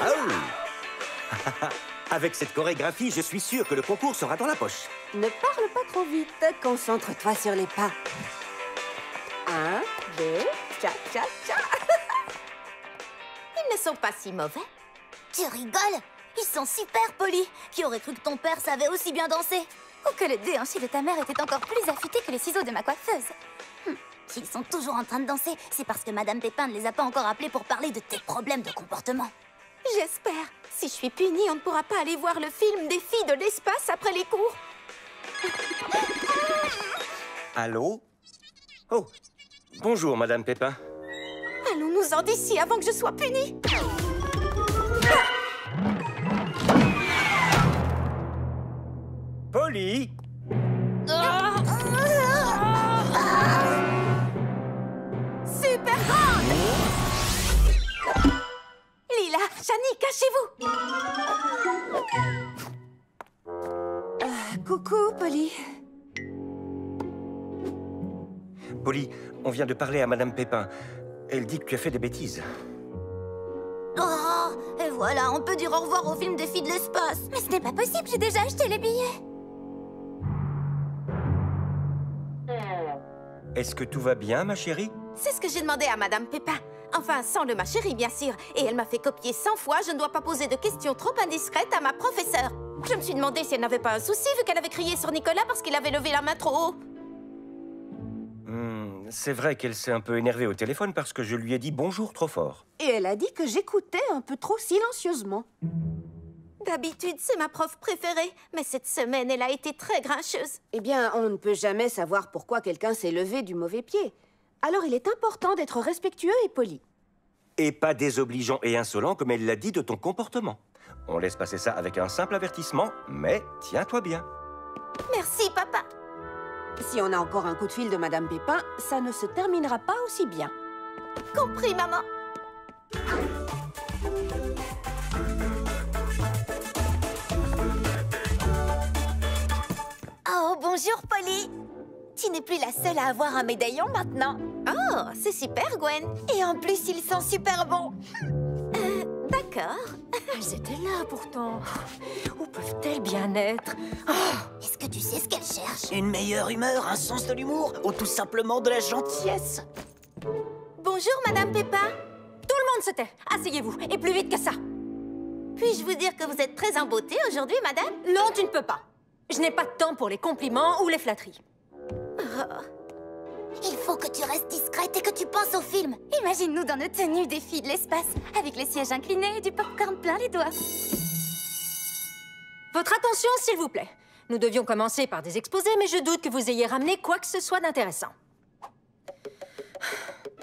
Oh. Avec cette chorégraphie, je suis sûr que le concours sera dans la poche. Ne parle pas trop vite. Concentre-toi sur les pas. 1, 2, tcha, tcha, tcha. Ils ne sont pas si mauvais. Tu rigoles? Ils sont super polis. Qui aurait cru que ton père savait aussi bien danser? Ou que le déhanché de ta mère était encore plus affûté que les ciseaux de ma coiffeuse. S'ils sont toujours en train de danser, c'est parce que Madame Pépin ne les a pas encore appelés pour parler de tes problèmes de comportement. J'espère. Si je suis punie, on ne pourra pas aller voir le film des filles de l'espace après les cours. Allô? Oh, bonjour, Madame Pépin. Allons-nous-en d'ici avant que je sois punie. Polly? Super grande! Lila, Shani, cachez-vous! Coucou, Polly. Polly, on vient de parler à Madame Pépin. Elle dit que tu as fait des bêtises. Oh, et voilà, on peut dire au revoir au film des filles de l'espace. Mais ce n'est pas possible, j'ai déjà acheté les billets. Est-ce que tout va bien, ma chérie? C'est ce que j'ai demandé à Madame Pépin. Enfin, sans le ma chérie, bien sûr. Et elle m'a fait copier 100 fois. Je ne dois pas poser de questions trop indiscrètes à ma professeure. Je me suis demandé si elle n'avait pas un souci vu qu'elle avait crié sur Nicolas parce qu'il avait levé la main trop haut. C'est vrai qu'elle s'est un peu énervée au téléphone parce que je lui ai dit bonjour trop fort. Et elle a dit que j'écoutais un peu trop silencieusement. D'habitude, c'est ma prof préférée. Mais cette semaine, elle a été très grincheuse. Eh bien, on ne peut jamais savoir pourquoi quelqu'un s'est levé du mauvais pied. Alors, il est important d'être respectueux et poli. Et pas désobligeant et insolent comme elle l'a dit de ton comportement. On laisse passer ça avec un simple avertissement, mais tiens-toi bien. Merci, papa. Si on a encore un coup de fil de Madame Pépin, ça ne se terminera pas aussi bien. Compris, maman. Oh, bonjour, Polly. Tu n'es plus la seule à avoir un médaillon maintenant. Oh, c'est super, Gwen. Et en plus, ils sont super bons. D'accord. Elles étaient là, pourtant. Où peuvent-elles bien être? Est-ce que tu sais ce qu'elles cherchent? Une meilleure humeur, un sens de l'humour, ou tout simplement de la gentillesse? Bonjour, Madame Pépin. Tout le monde se tait. Asseyez-vous, et plus vite que ça. Puis-je vous dire que vous êtes très en beauté aujourd'hui, madame? Non, tu ne peux pas. Je n'ai pas de temps pour les compliments ou les flatteries. Il faut que tu restes discrète et que tu penses au film. Imagine-nous dans nos tenues des filles de l'espace, avec les sièges inclinés et du popcorn plein les doigts. Votre attention, s'il vous plaît. Nous devions commencer par des exposés, mais je doute que vous ayez ramené quoi que ce soit d'intéressant.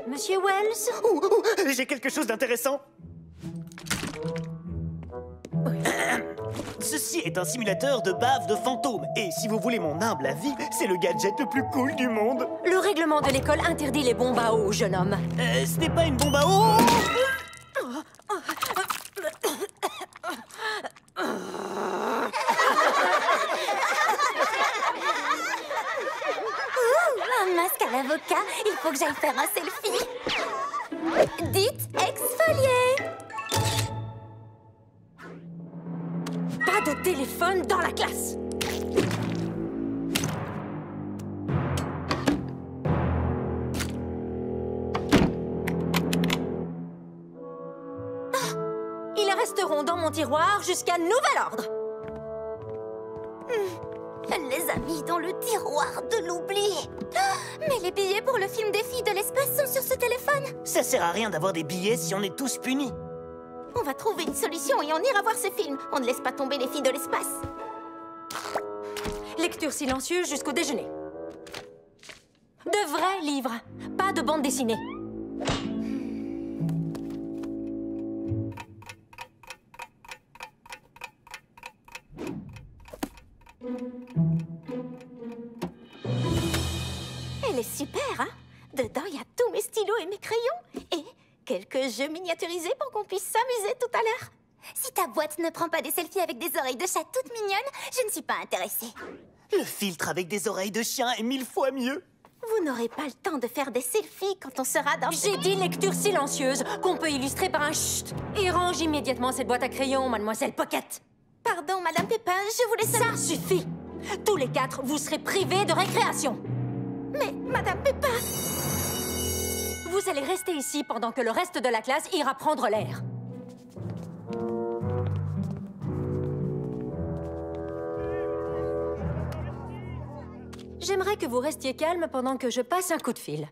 Monsieur Wells? J'ai quelque chose d'intéressant. Ceci est un simulateur de bave de fantômes. Et si vous voulez mon humble avis, c'est le gadget le plus cool du monde. Le règlement de l'école interdit les bombes à eau, jeune homme. Ce n'est pas une bombe à eau. Un masque à l'avocat, il faut que j'aille faire un selfie. Dites exfolier. Pas de téléphone dans la classe. Ils resteront dans mon tiroir jusqu'à nouvel ordre. Elle les a mis dans le tiroir de l'oubli. Mais les billets pour le film des filles de l'espace sont sur ce téléphone. Ça sert à rien d'avoir des billets si on est tous punis. On va trouver une solution et on ira voir ce film. On ne laisse pas tomber les filles de l'espace. Lecture silencieuse jusqu'au déjeuner. De vrais livres, pas de bande dessinée. Elle est super, hein? Dedans, il y a tous mes stylos et mes crayons. Et quelques jeux miniaturisés pour qu'on puisse s'amuser tout à l'heure. Si ta boîte ne prend pas des selfies avec des oreilles de chat toutes mignonnes, je ne suis pas intéressée. Le filtre avec des oreilles de chien est 1000 fois mieux. Vous n'aurez pas le temps de faire des selfies quand on sera dans... J'ai dit lecture silencieuse, qu'on peut illustrer par un chut. Et range immédiatement cette boîte à crayons, mademoiselle Pocket. Pardon, Madame Pépin, je voulais Ça suffit. Tous les 4, vous serez privés de récréation. Mais, Madame Pépin... Vous allez rester ici pendant que le reste de la classe ira prendre l'air. J'aimerais que vous restiez calme pendant que je passe un coup de fil.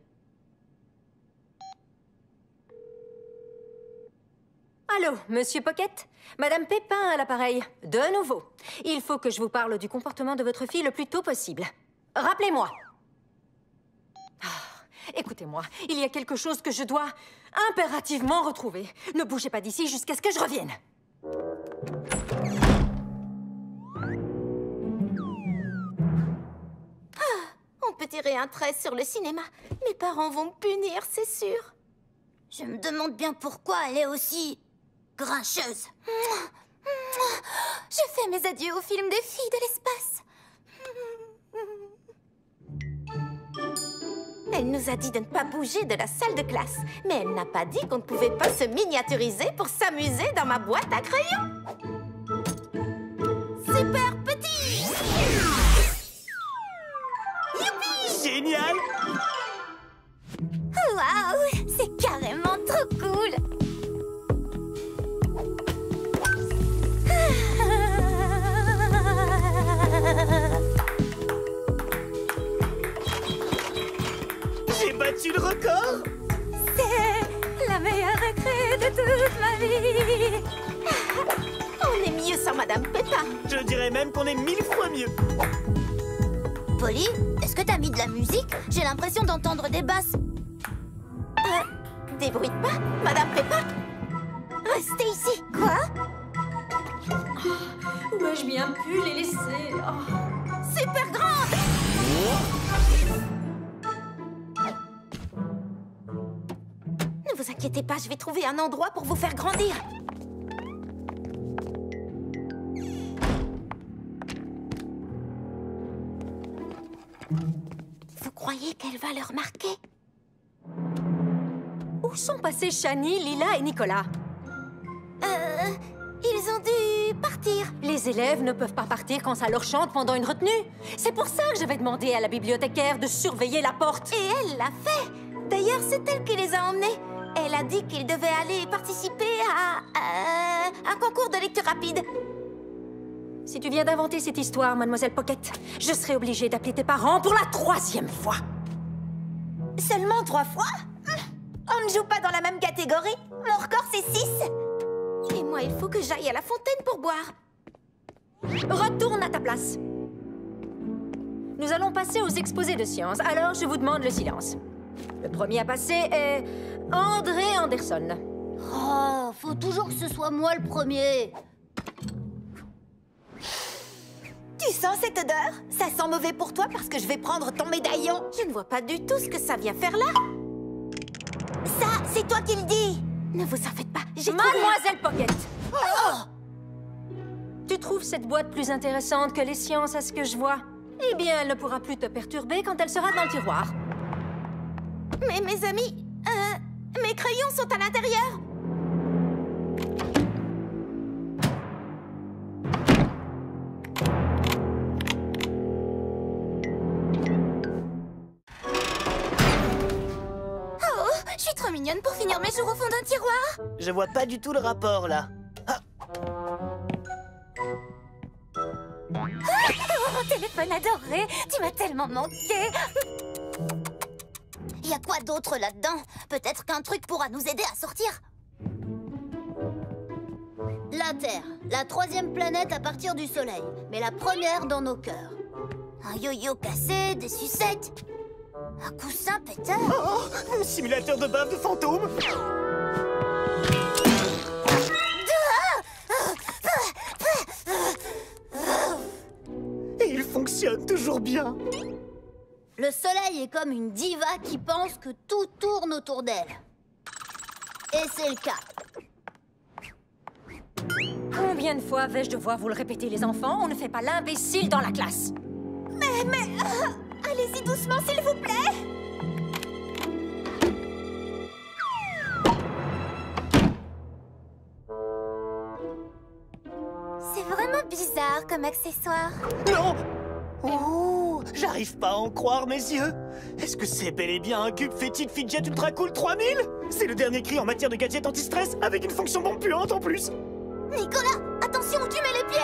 Allô, Monsieur Pocket? Madame Pépin à l'appareil. De nouveau. Il faut que je vous parle du comportement de votre fille le plus tôt possible. Rappelez-moi. Écoutez-moi, il y a quelque chose que je dois impérativement retrouver. Ne bougez pas d'ici jusqu'à ce que je revienne. On peut tirer un trait sur le cinéma. Mes parents vont me punir, c'est sûr. Je me demande bien pourquoi elle est aussi... grincheuse. Je fais mes adieux au film des filles de l'espace. Elle nous a dit de ne pas bouger de la salle de classe. Mais elle n'a pas dit qu'on ne pouvait pas se miniaturiser pour s'amuser dans ma boîte à crayons. Super petit! Youpi! Génial! Waouh, c'est carrément trop cool. J'ai battu le record! C'est la meilleure récré de toute ma vie. On est mieux sans Madame Pépin. Je dirais même qu'on est 1000 fois mieux. Polly, est-ce que t'as mis de la musique? J'ai l'impression d'entendre des basses. Débrouille pas, Madame Pépin. Restez ici. Quoi? Où ai-je bien pu les laisser? Super grande! Ne vous inquiétez pas, je vais trouver un endroit pour vous faire grandir. Vous croyez qu'elle va le remarquer? Où sont passés Shani, Lila et Nicolas? Ils ont dû partir. Les élèves ne peuvent pas partir quand ça leur chante pendant une retenue. C'est pour ça que j'avais demandé à la bibliothécaire de surveiller la porte. Et elle l'a fait. D'ailleurs, c'est elle qui les a emmenés. Elle a dit qu'ils devaient aller participer à un concours de lecture rapide. Si tu viens d'inventer cette histoire, Mademoiselle Pocket, je serai obligée d'appeler tes parents pour la 3e fois. Seulement 3 fois? On ne joue pas dans la même catégorie. Mon record, c'est 6. Et moi, il faut que j'aille à la fontaine pour boire. Retourne à ta place. Nous allons passer aux exposés de sciences, alors je vous demande le silence. Le premier à passer est André Anderson. Oh, faut toujours que ce soit moi le premier. Tu sens cette odeur? Ça sent mauvais pour toi parce que je vais prendre ton médaillon. Je ne vois pas du tout ce que ça vient faire là. Ça, c'est toi qui le dis. Ne vous en faites pas, j'ai trouvé... Mademoiselle Pocket! Tu trouves cette boîte plus intéressante que les sciences à ce que je vois? Eh bien, elle ne pourra plus te perturber quand elle sera dans le tiroir. Mais mes amis, mes crayons sont à l'intérieur. Oh, je suis trop mignonne pour finir mes jours au fond d'un tiroir. Je vois pas du tout le rapport, là. Ah, Oh, mon téléphone adoré, tu m'as tellement manqué. Y a quoi d'autre là-dedans? Peut-être qu'un truc pourra nous aider à sortir. La Terre, la 3e planète à partir du Soleil, mais la première dans nos cœurs. Un yo-yo cassé, des sucettes, un coussin pétard. oh, un simulateur de bave de fantôme. Et il fonctionne toujours bien. Le Soleil est comme une diva qui pense que tout tourne autour d'elle. Et c'est le cas. Combien de fois vais-je devoir vous le répéter, les enfants? On ne fait pas l'imbécile dans la classe. À Allez-y doucement, s'il vous plaît. C'est vraiment bizarre comme accessoire. Non! Oh, j'arrive pas à en croire mes yeux. Est-ce que c'est bel et bien un cube Fetid Fidget Ultra Cool 3000? C'est le dernier cri en matière de gadget anti-stress avec une fonction bombe puante en plus. Nicolas, attention où tu mets les pieds.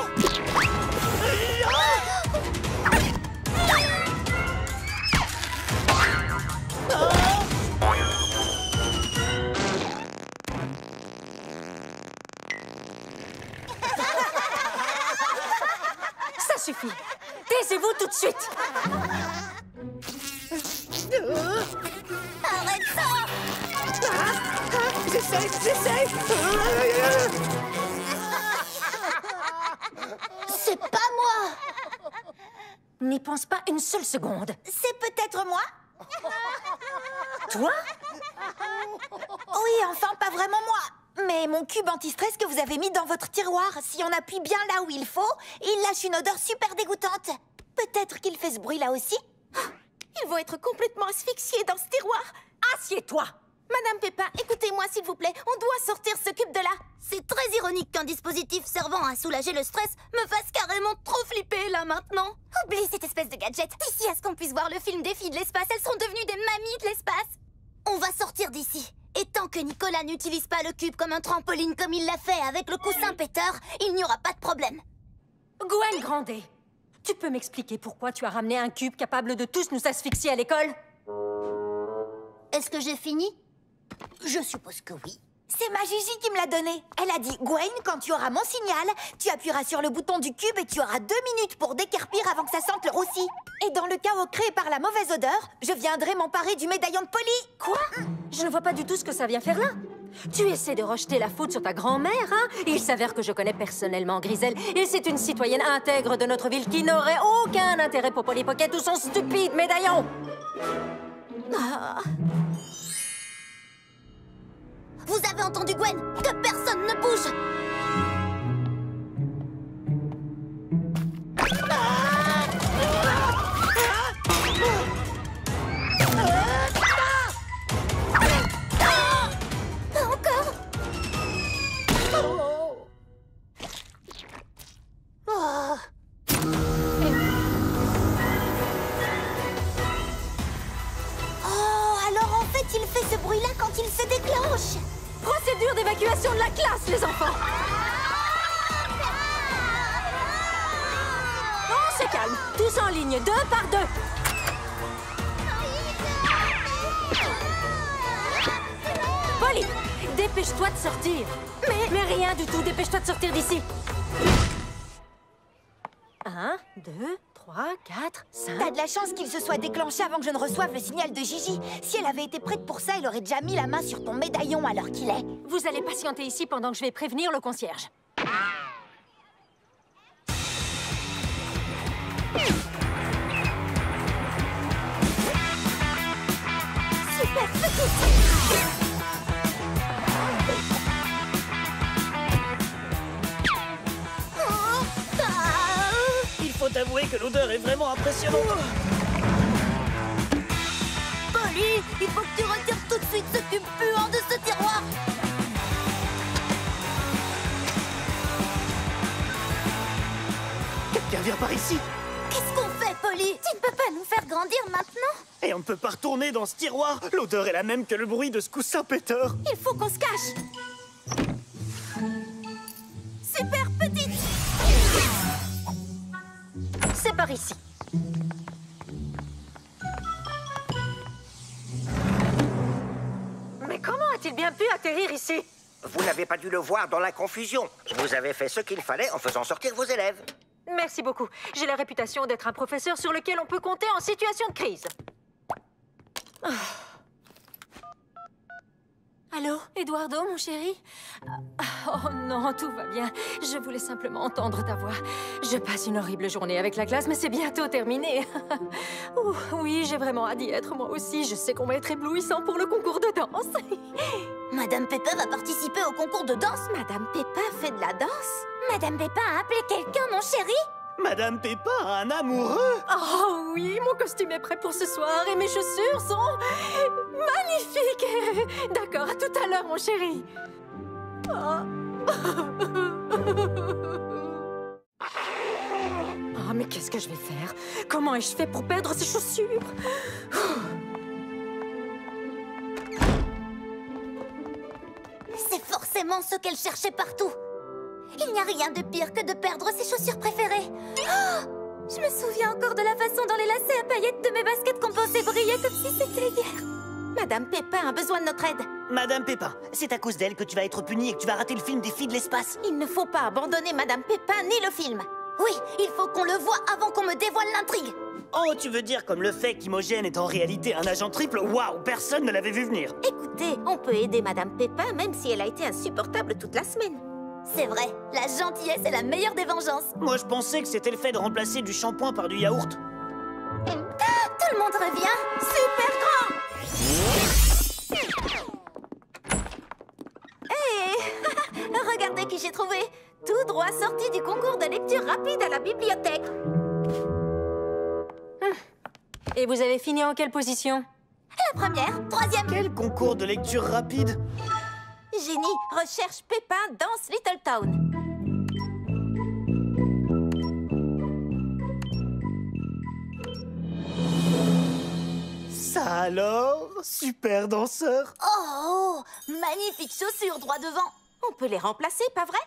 Ça suffit. Taisez-vous tout de suite. Arrête ça. J'essaie. C'est pas moi. N'y pense pas une seule seconde. C'est peut-être moi. Toi? Oui, enfin, pas vraiment moi. Mais mon cube anti-stress que vous avez mis dans votre tiroir, si on appuie bien là où il faut, il lâche une odeur super dégoûtante. Peut-être qu'il fait ce bruit-là aussi. Ils vont être complètement asphyxiés dans ce tiroir. Assieds-toi. Madame Peppa, écoutez-moi s'il vous plaît. On doit sortir ce cube de là. C'est très ironique qu'un dispositif servant à soulager le stress me fasse carrément trop flipper là maintenant. Oublie cette espèce de gadget. D'ici à ce qu'on puisse voir le film des filles de l'espace, elles seront devenues des mamies de l'espace. On va sortir d'ici. Et tant que Nicolas n'utilise pas le cube comme un trampoline comme il l'a fait avec le coussin péteur, il n'y aura pas de problème. Gwen Grandet, tu peux m'expliquer pourquoi tu as ramené un cube capable de tous nous asphyxier à l'école? Est-ce que j'ai fini? Je suppose que oui. C'est ma Gigi qui me l'a donné. Elle a dit, Gwen, quand tu auras mon signal, tu appuieras sur le bouton du cube et tu auras 2 minutes pour décarpir avant que ça sente le roussi. Et dans le chaos créé par la mauvaise odeur, je viendrai m'emparer du médaillon de Polly. Quoi? Je ne vois pas du tout ce que ça vient faire là. Tu essaies de rejeter la faute sur ta grand-mère, hein? Il s'avère que je connais personnellement Griselle et c'est une citoyenne intègre de notre ville qui n'aurait aucun intérêt pour Polly Pocket ou son stupide médaillon. Ah. Vous avez entendu Gwen? Que personne ne bouge! Pas encore! Oh. Oh, alors en fait, il fait ce bruit-là quand il se déclenche! Procédure d'évacuation de la classe, les enfants! On se calme. Tous en ligne, 2 par 2. Polly, dépêche-toi de sortir. Mais rien du tout, dépêche-toi de sortir d'ici. 1, 2, 3, 4, 5... T'as de la chance qu'il se soit déclenché avant que je ne reçoive le signal de Gigi. Si elle avait été prête pour ça, elle aurait déjà mis la main sur ton médaillon à l'heure qu'il est. Vous allez patienter ici pendant que je vais prévenir le concierge. Super petite! Il faut avouer que l'odeur est vraiment impressionnante. Polly, il faut que tu retires tout de suite ce cube puant de ce tiroir. Quelqu'un vient par ici. Qu'est-ce qu'on fait, Polly? Tu ne peux pas nous faire grandir maintenant? Et on ne peut pas retourner dans ce tiroir. L'odeur est la même que le bruit de ce coussin péteur. Il faut qu'on se cache. Super petite. C'est par ici. Mais comment a-t-il bien pu atterrir ici? Vous n'avez pas dû le voir dans la confusion. Vous avez fait ce qu'il fallait en faisant sortir vos élèves. Merci beaucoup. J'ai la réputation d'être un professeur sur lequel on peut compter en situation de crise. Oh. Allô, Eduardo, mon chéri? Oh non, tout va bien. Je voulais simplement entendre ta voix. Je passe une horrible journée avec la classe, mais c'est bientôt terminé. Ouh, oui, j'ai vraiment hâte d'y être, moi aussi. Je sais qu'on va être éblouissant pour le concours de danse. Madame Peppa va participer au concours de danse. Madame Peppa fait de la danse? Madame Peppa a appelé quelqu'un, mon chéri? Madame Peppa a un amoureux. Oh oui, mon costume est prêt pour ce soir et mes chaussures sont magnifiques. D'accord, à tout à l'heure, mon chéri. Oh, mais qu'est-ce que je vais faire? Comment ai-je fait pour perdre ces chaussures? C'est forcément ce qu'elle cherchait partout. Il n'y a rien de pire que de perdre ses chaussures préférées. Oh, je me souviens encore de la façon dont les lacets à paillettes de mes baskets compensées brillaient comme si c'était hier. Madame Peppa a besoin de notre aide. Madame Peppa, c'est à cause d'elle que tu vas être punie et que tu vas rater le film des filles de l'espace. Il ne faut pas abandonner Madame Peppa ni le film. Oui, il faut qu'on le voie avant qu'on me dévoile l'intrigue. Oh, tu veux dire comme le fait qu'Imogen est en réalité un agent triple? Waouh, personne ne l'avait vu venir. Écoutez, on peut aider Madame Peppa même si elle a été insupportable toute la semaine. C'est vrai, la gentillesse est la meilleure des vengeances. Moi, je pensais que c'était le fait de remplacer du shampoing par du yaourt. Tout le monde revient. Super grand! Hé! Regardez qui j'ai trouvé! Tout droit sorti du concours de lecture rapide à la bibliothèque. Et vous avez fini en quelle position? La première, troisième. Quel concours de lecture rapide? Génie, recherche Peppa dans Little Town. Ça alors? Super danseur. Oh, magnifique chaussure droit devant. On peut les remplacer, pas vrai?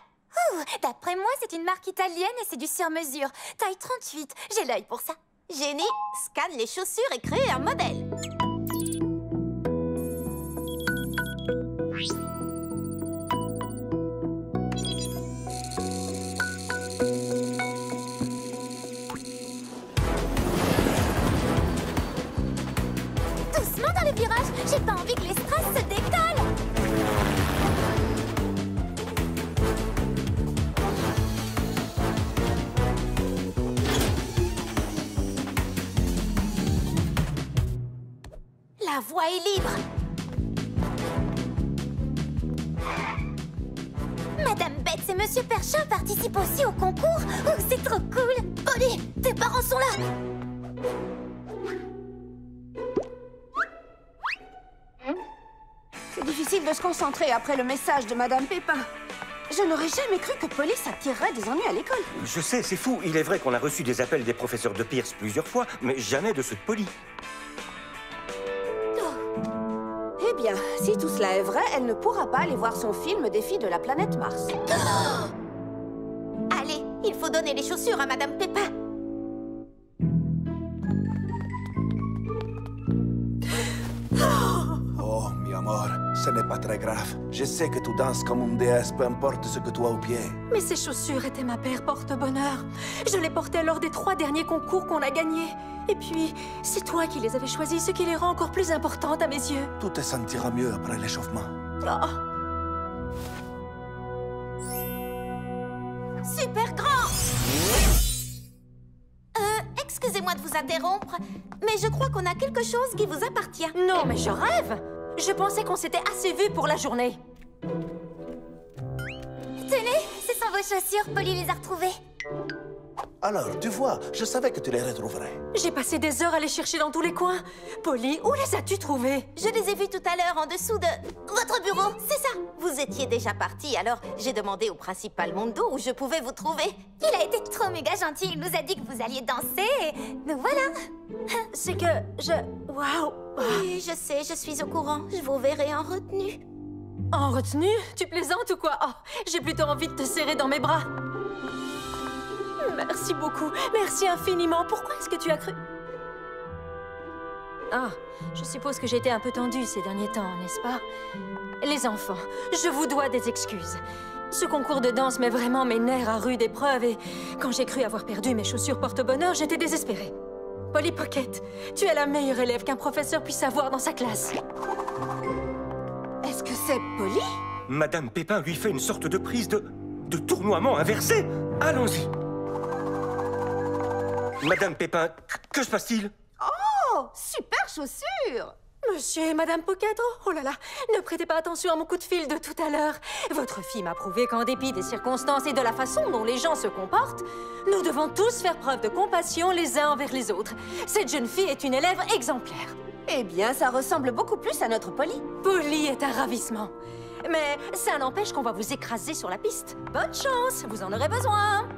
D'après moi, c'est une marque italienne et c'est du sur-mesure. Taille 38, j'ai l'œil pour ça. Génie, scanne les chaussures et crée un modèle. Doucement dans les virages, j'ai pas envie que les strass se décollent. La voie est libre. Madame Betts et Monsieur Perchin participent aussi au concours. Oh, c'est trop cool. Polly, tes parents sont là. C'est difficile de se concentrer après le message de Madame Peppa. Je n'aurais jamais cru que Polly s'attirerait des ennuis à l'école. Je sais, c'est fou. Il est vrai qu'on a reçu des appels des professeurs de Pierce plusieurs fois, mais jamais de ceux de Polly. Eh bien, si tout cela est vrai, elle ne pourra pas aller voir son film des filles de la planète Mars. Allez, il faut donner les chaussures à Madame Peppa. Oh, mi amor, ce n'est pas très grave. Je sais que tu danses comme une déesse, peu importe ce que tu as au pied. Mais ces chaussures étaient ma paire porte-bonheur. Je les portais lors des 3 derniers concours qu'on a gagnés. Et puis, c'est toi qui les avais choisis, ce qui les rend encore plus importantes à mes yeux. Tu te sentiras mieux après l'échauffement. Oh. Super grand! Excusez-moi de vous interrompre, mais je crois qu'on a quelque chose qui vous appartient. Non, mais je rêve! Je pensais qu'on s'était assez vus pour la journée. Tenez, ce sont vos chaussures. Polly les a retrouvées. Alors, tu vois, je savais que tu les retrouverais. J'ai passé des heures à les chercher dans tous les coins. Polly, où les as-tu trouvées? Je les ai vus tout à l'heure en dessous de votre bureau. C'est ça. Vous étiez déjà parti, alors j'ai demandé au principal Mondo où je pouvais vous trouver. Il a été trop méga gentil. Il nous a dit que vous alliez danser et nous voilà. C'est que Waouh! Oui, je sais, je suis au courant. Je vous verrai en retenue. En retenue? Tu plaisantes ou quoi? Oh, j'ai plutôt envie de te serrer dans mes bras. Merci beaucoup. Merci infiniment. Pourquoi est-ce que tu as cru? Ah, je suppose que j'ai été un peu tendue ces derniers temps, n'est-ce pas? Les enfants, je vous dois des excuses. Ce concours de danse met vraiment mes nerfs à rude épreuve et quand j'ai cru avoir perdu mes chaussures porte-bonheur, j'étais désespérée. Polly Pocket, tu es la meilleure élève qu'un professeur puisse avoir dans sa classe. Est-ce que c'est Polly? Madame Pépin lui fait une sorte de prise de tournoiement inversé. Allons-y. Madame Pépin, que se passe-t-il? Oh, super chaussures! Monsieur et Madame Poquetto, oh là là, ne prêtez pas attention à mon coup de fil de tout à l'heure. Votre fille m'a prouvé qu'en dépit des circonstances et de la façon dont les gens se comportent, nous devons tous faire preuve de compassion les uns envers les autres. Cette jeune fille est une élève exemplaire. Eh bien, ça ressemble beaucoup plus à notre Polly. Polly est un ravissement. Mais ça n'empêche qu'on va vous écraser sur la piste. Bonne chance, vous en aurez besoin.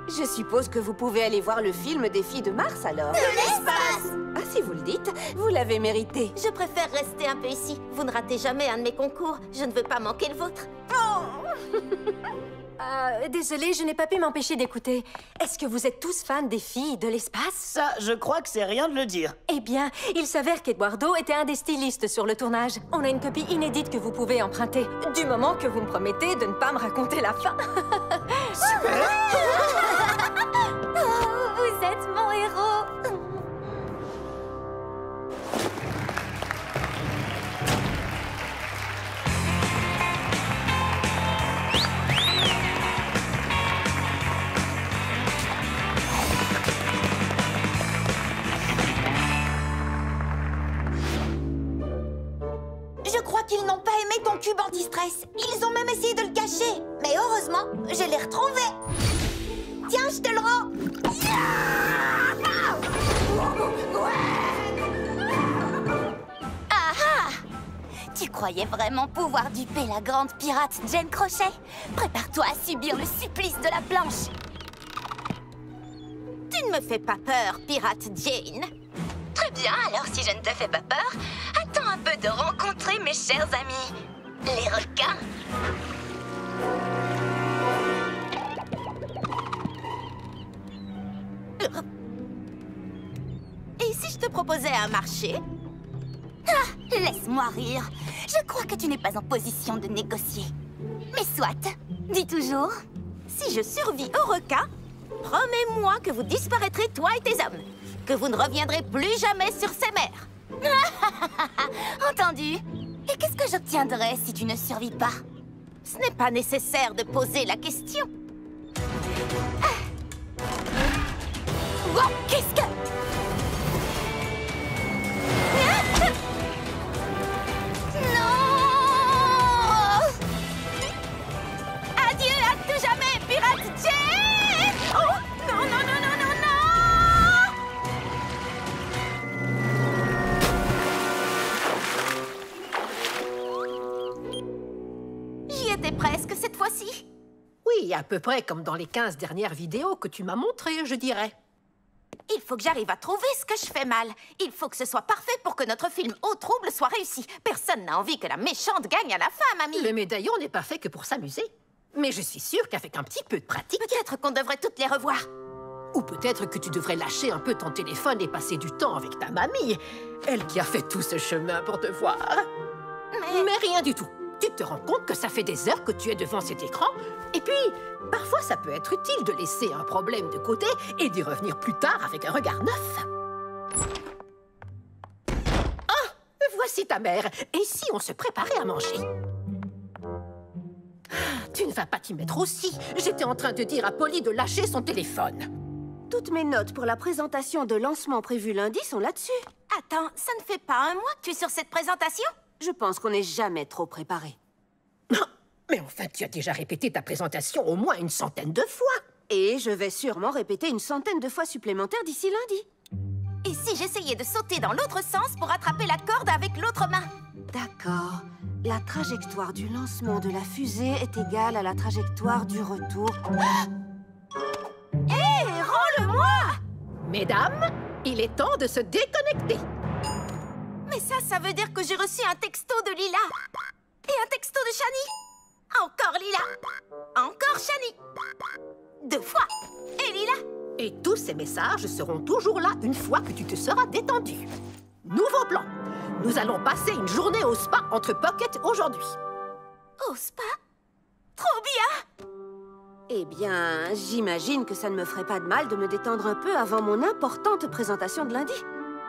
Je suppose que vous pouvez aller voir le film des filles de Mars, alors. De l'espace! Ah, si vous le dites, vous l'avez mérité. Je préfère rester un peu ici. Vous ne ratez jamais un de mes concours. Je ne veux pas manquer le vôtre. Désolée, je n'ai pas pu m'empêcher d'écouter. Est-ce que vous êtes tous fans des filles de l'espace? Ça, je crois que c'est rien de le dire. Eh bien, il s'avère qu'Eduardo était un des stylistes sur le tournage. On a une copie inédite que vous pouvez emprunter, du moment que vous me promettez de ne pas me raconter la fin. Oh, vous êtes mon héros! Je crois qu'ils n'ont pas aimé ton cube anti-stress. Ils ont même essayé de le cacher. Mais heureusement, je l'ai retrouvé. Tiens, je te le rends. Ah ah! Tu croyais vraiment pouvoir duper la grande pirate Jane Crochet? Prépare-toi à subir le supplice de la planche. Tu ne me fais pas peur, pirate Jane. Très bien, alors si je ne te fais pas peur, attends un peu de rencontrer mes chers amis, les requins. Et si je te proposais un marché? Ah, laisse-moi rire. Je crois que tu n'es pas en position de négocier. Mais soit, dis toujours. Si je survis au requin, promets-moi que vous disparaîtrez, toi et tes hommes. Que vous ne reviendrez plus jamais sur ces mers. Entendu. Et qu'est-ce que j'obtiendrai si tu ne survis pas? Ce n'est pas nécessaire de poser la question. Wow, qu'est-ce que... Non! Adieu à tout jamais, pirate Jane! Oh, non, non, non, non, non, non! J'y étais presque cette fois-ci. Oui, à peu près comme dans les 15 dernières vidéos que tu m'as montrées, je dirais. Il faut que j'arrive à trouver ce que je fais mal. Il faut que ce soit parfait pour que notre film Au trouble soit réussi. Personne n'a envie que la méchante gagne à la fin, mamie. Le médaillon n'est pas fait que pour s'amuser. Mais je suis sûre qu'avec un petit peu de pratique... Peut-être qu'on devrait toutes les revoir. Ou peut-être que tu devrais lâcher un peu ton téléphone et passer du temps avec ta mamie. Elle qui a fait tout ce chemin pour te voir. Mais rien du tout. Tu te rends compte que ça fait des heures que tu es devant cet écran? Et puis, parfois, ça peut être utile de laisser un problème de côté et d'y revenir plus tard avec un regard neuf. Ah! Voici ta mère. Et si on se préparait à manger? Tu ne vas pas t'y mettre aussi. J'étais en train de dire à Polly de lâcher son téléphone. Toutes mes notes pour la présentation de lancement prévue lundi sont là-dessus. Attends, ça ne fait pas un mois que tu es sur cette présentation? Je pense qu'on n'est jamais trop préparé. Mais enfin, tu as déjà répété ta présentation au moins une centaine de fois. Et je vais sûrement répéter une centaine de fois supplémentaires d'ici lundi. Et si j'essayais de sauter dans l'autre sens pour attraper la corde avec l'autre main? D'accord. La trajectoire du lancement de la fusée est égale à la trajectoire du retour. Hé, rends-le-moi! Mesdames, il est temps de se déconnecter. Mais ça veut dire que j'ai reçu un texto de Lila. Et un texto de Shani. Encore Lila. Encore Shani. 2 fois. Et Lila. Et tous ces messages seront toujours là une fois que tu te seras détendu. Nouveau plan. Nous allons passer une journée au spa entre Pocket aujourd'hui. Au spa? Trop bien! Eh bien, j'imagine que ça ne me ferait pas de mal de me détendre un peu avant mon importante présentation de lundi.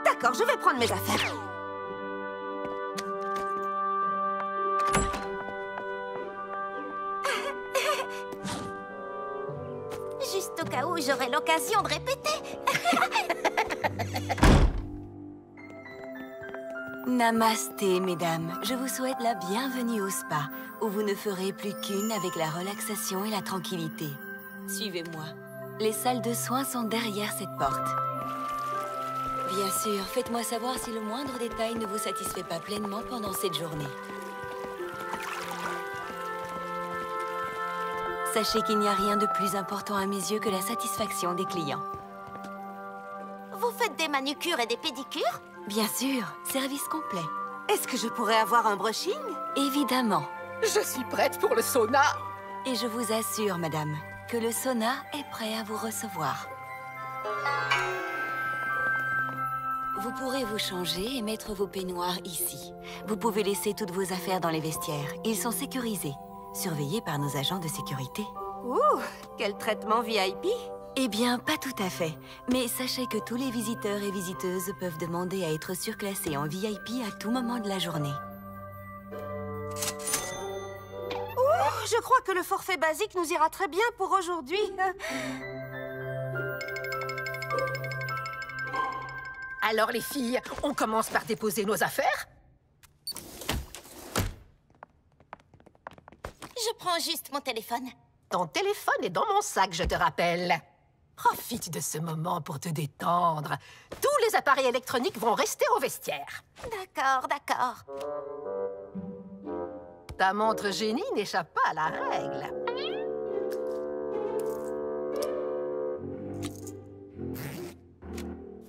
D'accord, je vais prendre mes affaires. Juste au cas où j'aurai l'occasion de répéter. Namasté, mesdames. Je vous souhaite la bienvenue au spa, où vous ne ferez plus qu'une avec la relaxation et la tranquillité. Suivez-moi. Les salles de soins sont derrière cette porte. Bien sûr, faites-moi savoir si le moindre détail ne vous satisfait pas pleinement pendant cette journée. Sachez qu'il n'y a rien de plus important à mes yeux que la satisfaction des clients. Vous faites des manucures et des pédicures? Bien sûr, service complet. Est-ce que je pourrais avoir un brushing? Évidemment. Je suis prête pour le sauna. Et je vous assure, madame, que le sauna est prêt à vous recevoir. Vous pourrez vous changer et mettre vos peignoirs ici. Vous pouvez laisser toutes vos affaires dans les vestiaires. Ils sont sécurisés, surveillés par nos agents de sécurité. Ouh, quel traitement VIP! Eh bien, pas tout à fait. Mais sachez que tous les visiteurs et visiteuses peuvent demander à être surclassés en VIP à tout moment de la journée. Ouh, je crois que le forfait basique nous ira très bien pour aujourd'hui. Alors les filles, on commence par déposer nos affaires? Je prends juste mon téléphone. Ton téléphone est dans mon sac, je te rappelle. Profite de ce moment pour te détendre. Tous les appareils électroniques vont rester au vestiaire. D'accord, d'accord. Ta montre génie n'échappe pas à la règle.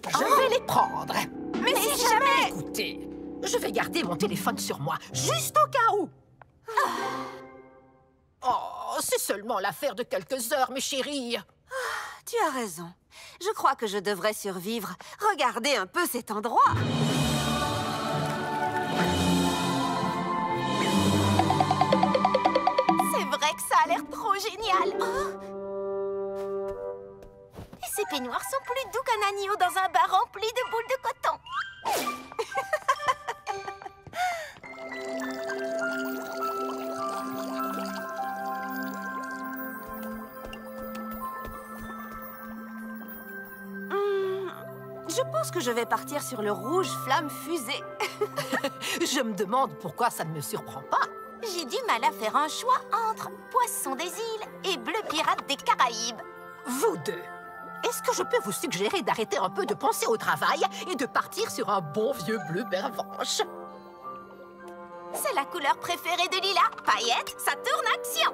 Je vais les prendre. Mais si jamais... Écoutez, je vais garder mon téléphone sur moi, juste au cas où. Oh, c'est seulement l'affaire de quelques heures, mes chéris. Tu as raison. Je crois que je devrais survivre. Regardez un peu cet endroit. C'est vrai que ça a l'air trop génial. Oh. Et ces peignoirs sont plus doux qu'un agneau dans un bar rempli de boules de coton. Je pense que je vais partir sur le rouge flamme fusée. Je me demande pourquoi ça ne me surprend pas. J'ai du mal à faire un choix entre Poisson des îles et Bleu pirate des Caraïbes. Vous deux, est-ce que je peux vous suggérer d'arrêter un peu de penser au travail et de partir sur un bon vieux bleu pervenche? C'est la couleur préférée de Lila. Paillettes, ça tourne action.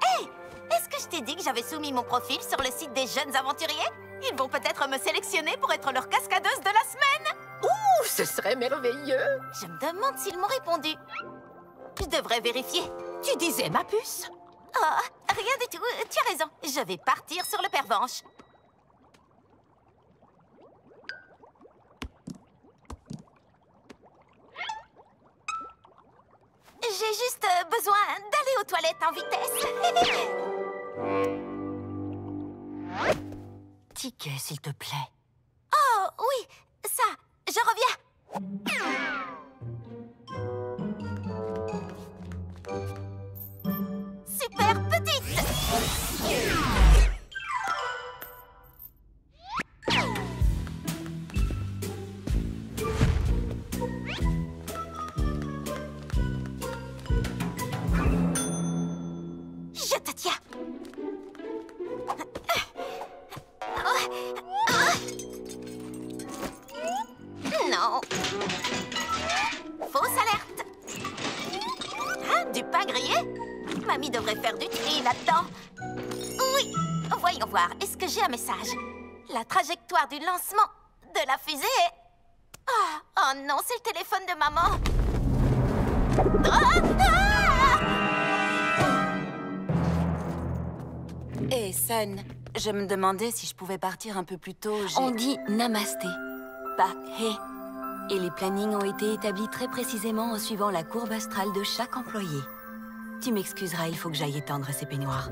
Hé, est-ce que je t'ai dit que j'avais soumis mon profil sur le site des jeunes aventuriers? Ils vont peut-être me sélectionner pour être leur cascadeuse de la semaine. Ouh, ce serait merveilleux. Je me demande s'ils m'ont répondu. Je devrais vérifier. Tu disais, ma puce? Oh, rien du tout. Tu as raison. Je vais partir sur le pervenche. J'ai juste besoin d'aller aux toilettes en vitesse. Ticket, s'il te plaît. Oh, oui, ça, je reviens. Super petite. Je te tiens. Non. Fausse alerte. Hein, du pain grillé? Mamie devrait faire du tri là-dedans. Oui. Voyons voir. Est-ce que j'ai un message? La trajectoire du lancement de la fusée est... Oh non, c'est le téléphone de maman. Hé, Sun, je me demandais si je pouvais partir un peu plus tôt. On dit namasté, pas hé. Et les plannings ont été établis très précisément en suivant la courbe astrale de chaque employé. Tu m'excuseras, il faut que j'aille étendre ces peignoirs.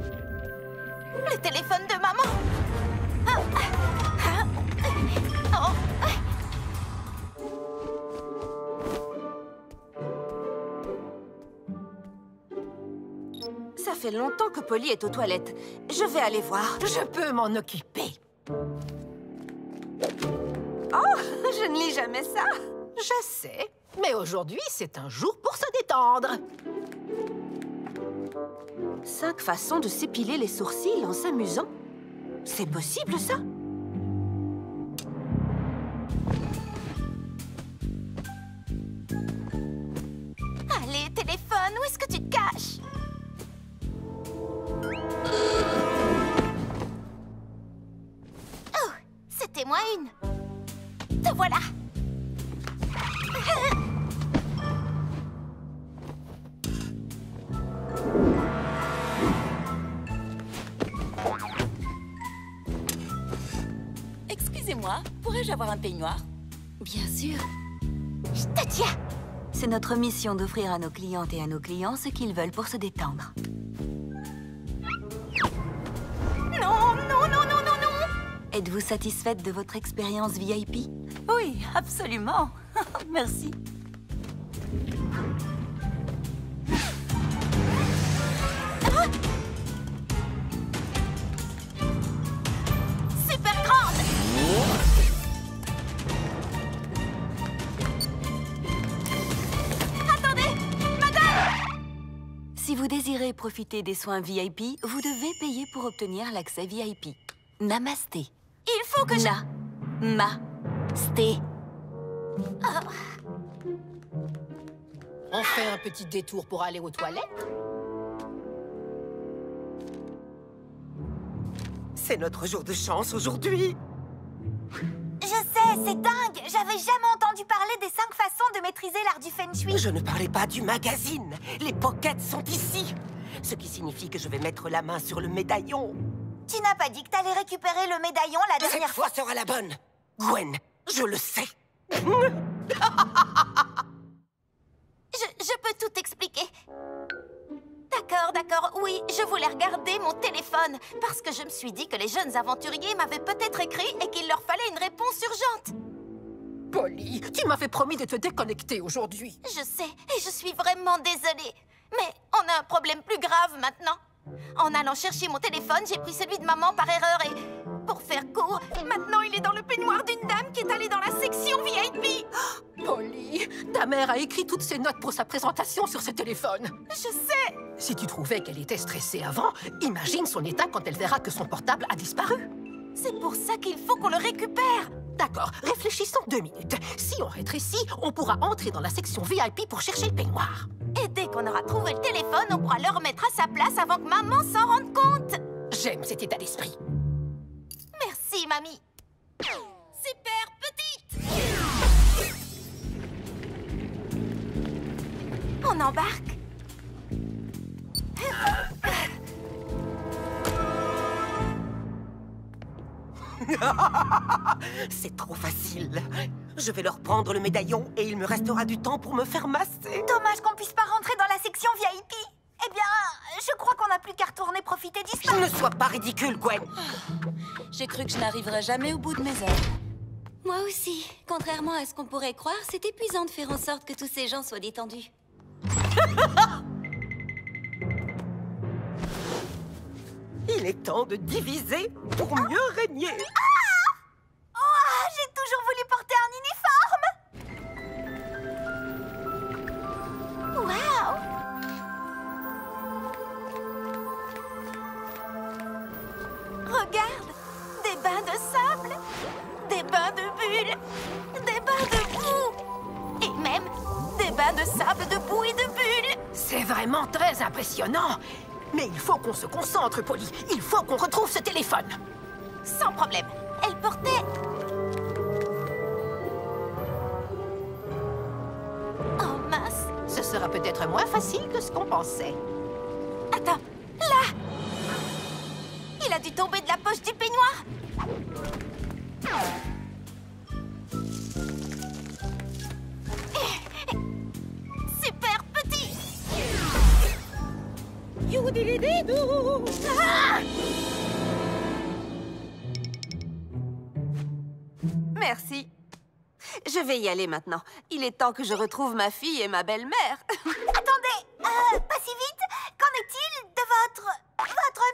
Le téléphone de maman. Oh. Ça fait longtemps que Polly est aux toilettes. Je vais aller voir. Je peux m'en occuper. Oh, je ne lis jamais ça. Je sais. Mais aujourd'hui, c'est un jour pour se détendre. 5 façons de s'épiler les sourcils en s'amusant? C'est possible, ça? Allez, téléphone, où est-ce que tu te caches? Oh, c'était moi une. Te voilà. Excusez-moi, pourrais-je avoir un peignoir? Bien sûr. Je te tiens. C'est notre mission d'offrir à nos clientes et à nos clients ce qu'ils veulent pour se détendre. Non, non, non, non, non, non. Êtes-vous satisfaite de votre expérience VIP? Oui, absolument. Merci. Super grande. Attendez, madame. Si vous désirez profiter des soins VIP, vous devez payer pour obtenir l'accès VIP. Namasté. Il faut que je... Na-ma-sté. On fait un petit détour pour aller aux toilettes? C'est notre jour de chance aujourd'hui. Je sais, c'est dingue. J'avais jamais entendu parler des 5 façons de maîtriser l'art du Feng Shui. Je ne parlais pas du magazine. Les pockets sont ici. Ce qui signifie que je vais mettre la main sur le médaillon. Tu n'as pas dit que t'allais récupérer le médaillon la dernière Cette fois sera la bonne. Gwen, je le sais. Je peux tout expliquer. D'accord, d'accord, oui, je voulais regarder mon téléphone parce que je me suis dit que les jeunes aventuriers m'avaient peut-être écrit et qu'il leur fallait une réponse urgente. Polly, tu m'avais promis de te déconnecter aujourd'hui. Je sais, et je suis vraiment désolée. Mais on a un problème plus grave maintenant. En allant chercher mon téléphone, j'ai pris celui de maman par erreur et... Pour faire court, maintenant il est dans le peignoir d'une dame qui est allée dans la section VIP. Polly, ta mère a écrit toutes ses notes pour sa présentation sur ce téléphone. Je sais. Si tu trouvais qu'elle était stressée avant, imagine son état quand elle verra que son portable a disparu. C'est pour ça qu'il faut qu'on le récupère. D'accord, réfléchissons 2 minutes. Si on rétrécit, on pourra entrer dans la section VIP pour chercher le peignoir. Et dès qu'on aura trouvé le téléphone, on pourra le remettre à sa place avant que maman s'en rende compte. J'aime cet état d'esprit. Merci, mamie. Super petite. On embarque. C'est trop facile. Je vais leur prendre le médaillon et il me restera du temps pour me faire masser. Dommage qu'on puisse pas rentrer dans la section VIP. Eh bien, je crois qu'on n'a plus qu'à retourner profiter du spa. Ne sois pas ridicule, Gwen. J'ai cru que je n'arriverais jamais au bout de mes heures. Moi aussi. Contrairement à ce qu'on pourrait croire, c'est épuisant de faire en sorte que tous ces gens soient détendus. Il est temps de diviser pour mieux régner. Oh, j'ai toujours voulu porter un uniforme. Waouh. Regarde, des bains de sable, des bains de bulles, des bains de boue et même des bains de sable, de boue et de bulles. C'est vraiment très impressionnant. Mais il faut qu'on se concentre, Polly. Il faut qu'on retrouve ce téléphone. Sans problème. Elle portait... Oh mince. Ce sera peut-être moins facile que ce qu'on pensait. Attends, là. Il a dû tomber de la poche du peignoir. Super petit. Ah! Merci. Je vais y aller maintenant. Il est temps que je retrouve ma fille et ma belle-mère. Attendez, pas si vite. Qu'en est-il de votre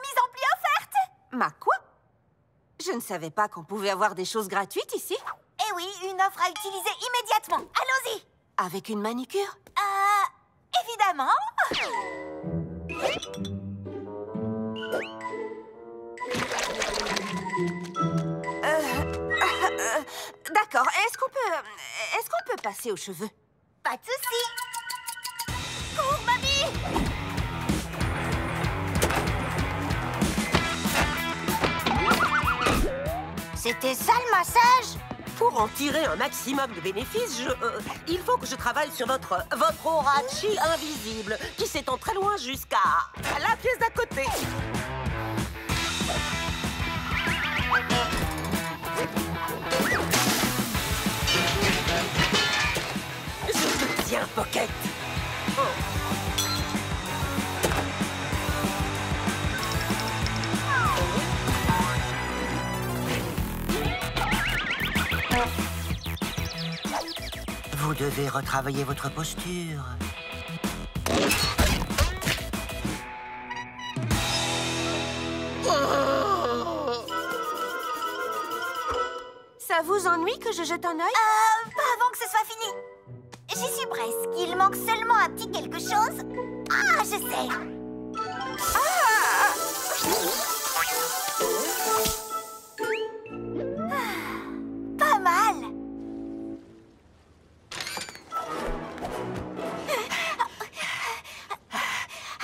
mise en pli offerte? Ma quoi? Je ne savais pas qu'on pouvait avoir des choses gratuites ici. Eh oui, une offre à utiliser immédiatement. Allons-y. Avec une manicure? Évidemment. D'accord, est-ce qu'on peut passer aux cheveux? Pas de souci. Cours, mamie! C'était ça le massage? Pour en tirer un maximum de bénéfices, il faut que je travaille sur votre aura chi invisible, qui s'étend très loin jusqu'à la pièce d'à côté. Je te tiens, Pocket. Vous devez retravailler votre posture. Ça vous ennuie que je jette un œil? Pas avant que ce soit fini. J'y suis presque. Il manque seulement un petit quelque chose. Ah, je sais. Pas mal.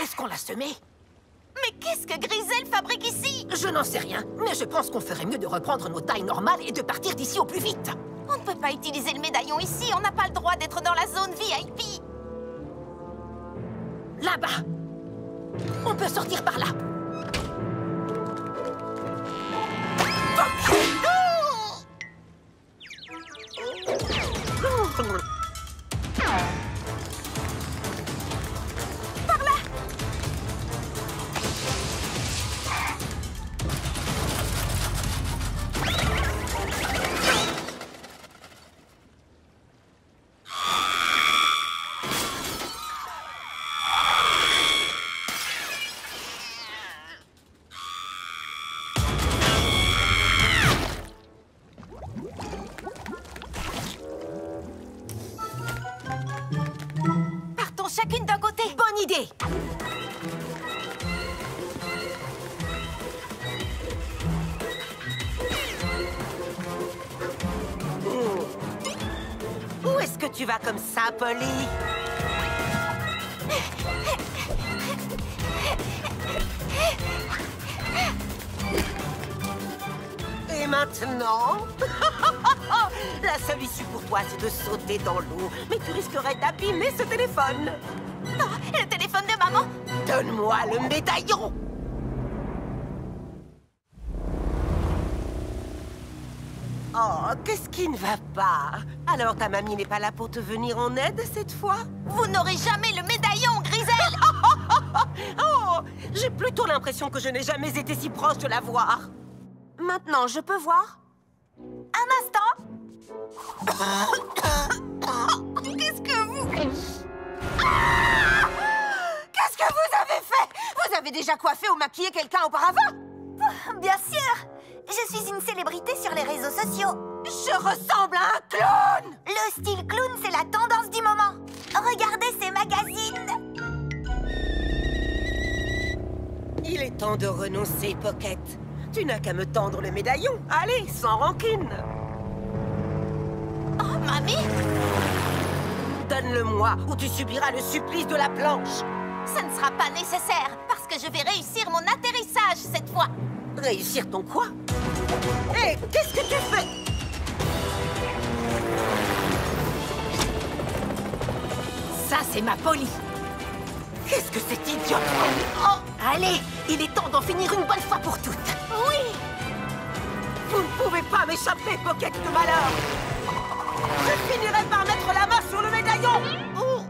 Est-ce qu'on l'a semé? Mais qu'est-ce que Grisel fabrique ici? Je n'en sais rien, mais je pense qu'on ferait mieux de reprendre nos tailles normales et de partir d'ici au plus vite. On ne peut pas utiliser le médaillon ici, on n'a pas le droit d'être dans la zone VIP. Là-bas. On peut sortir par là. Partons chacune d'un côté. Bonne idée. Où est-ce que tu vas comme ça, Polly? Et maintenant? La seule issue pour toi, c'est de sauter dans l'eau. Mais tu risquerais d'abîmer ce téléphone. Le téléphone de maman. Donne-moi le médaillon. Oh, qu'est-ce qui ne va pas? Alors ta mamie n'est pas là pour te venir en aide cette fois? Vous n'aurez jamais le médaillon, Grisel. Oh, j'ai plutôt l'impression que je n'ai jamais été si proche de la voir. Maintenant, je peux voir? Un instant. Qu'est-ce que vous... Qu'est-ce que vous avez fait? Vous avez déjà coiffé ou maquillé quelqu'un auparavant? Bien sûr. Je suis une célébrité sur les réseaux sociaux. Je ressemble à un clown! Le style clown, c'est la tendance du moment. Regardez ces magazines. Il est temps de renoncer, Pocket. Tu n'as qu'à me tendre le médaillon. Allez, sans rancune. Oh, mamie. Donne-le-moi ou tu subiras le supplice de la planche. Ça ne sera pas nécessaire, parce que je vais réussir mon atterrissage cette fois. Réussir ton quoi? Hé, qu'est-ce que tu fais? Ça, c'est ma Polly. Qu'est-ce que c'est idiot? Oh, allez, il est temps d'en finir une bonne fois pour toutes. Oui. Vous ne pouvez pas m'échapper, Pocket de malheur. Je finirai par mettre la main sur le médaillon. Oh.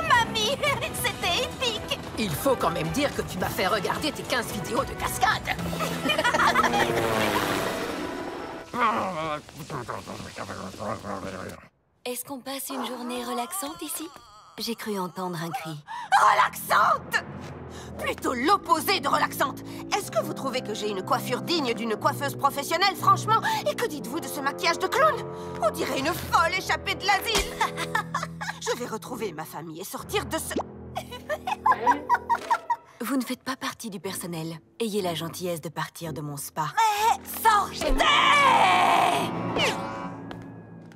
Mamie, c'était épique. Il faut quand même dire que tu m'as fait regarder tes 15 vidéos de cascade. Est-ce qu'on passe une journée relaxante ici? J'ai cru entendre un cri. Relaxante! Plutôt l'opposé de relaxante. Est-ce que vous trouvez que j'ai une coiffure digne d'une coiffeuse professionnelle, franchement? Et que dites-vous de ce maquillage de clown? On dirait une folle échappée de l'asile. Je vais retrouver ma famille et sortir de ce... Vous ne faites pas partie du personnel. Ayez la gentillesse de partir de mon spa. Sortez!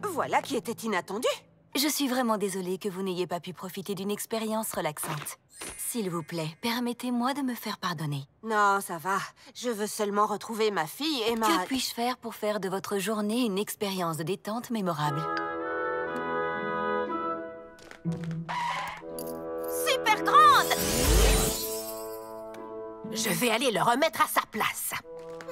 Voilà qui était inattendu. Je suis vraiment désolée que vous n'ayez pas pu profiter d'une expérience relaxante. S'il vous plaît, permettez-moi de me faire pardonner. Non, ça va. Je veux seulement retrouver ma fille et ma... Que puis-je faire pour faire de votre journée une expérience de détente mémorable? Super grande! Je vais aller le remettre à sa place.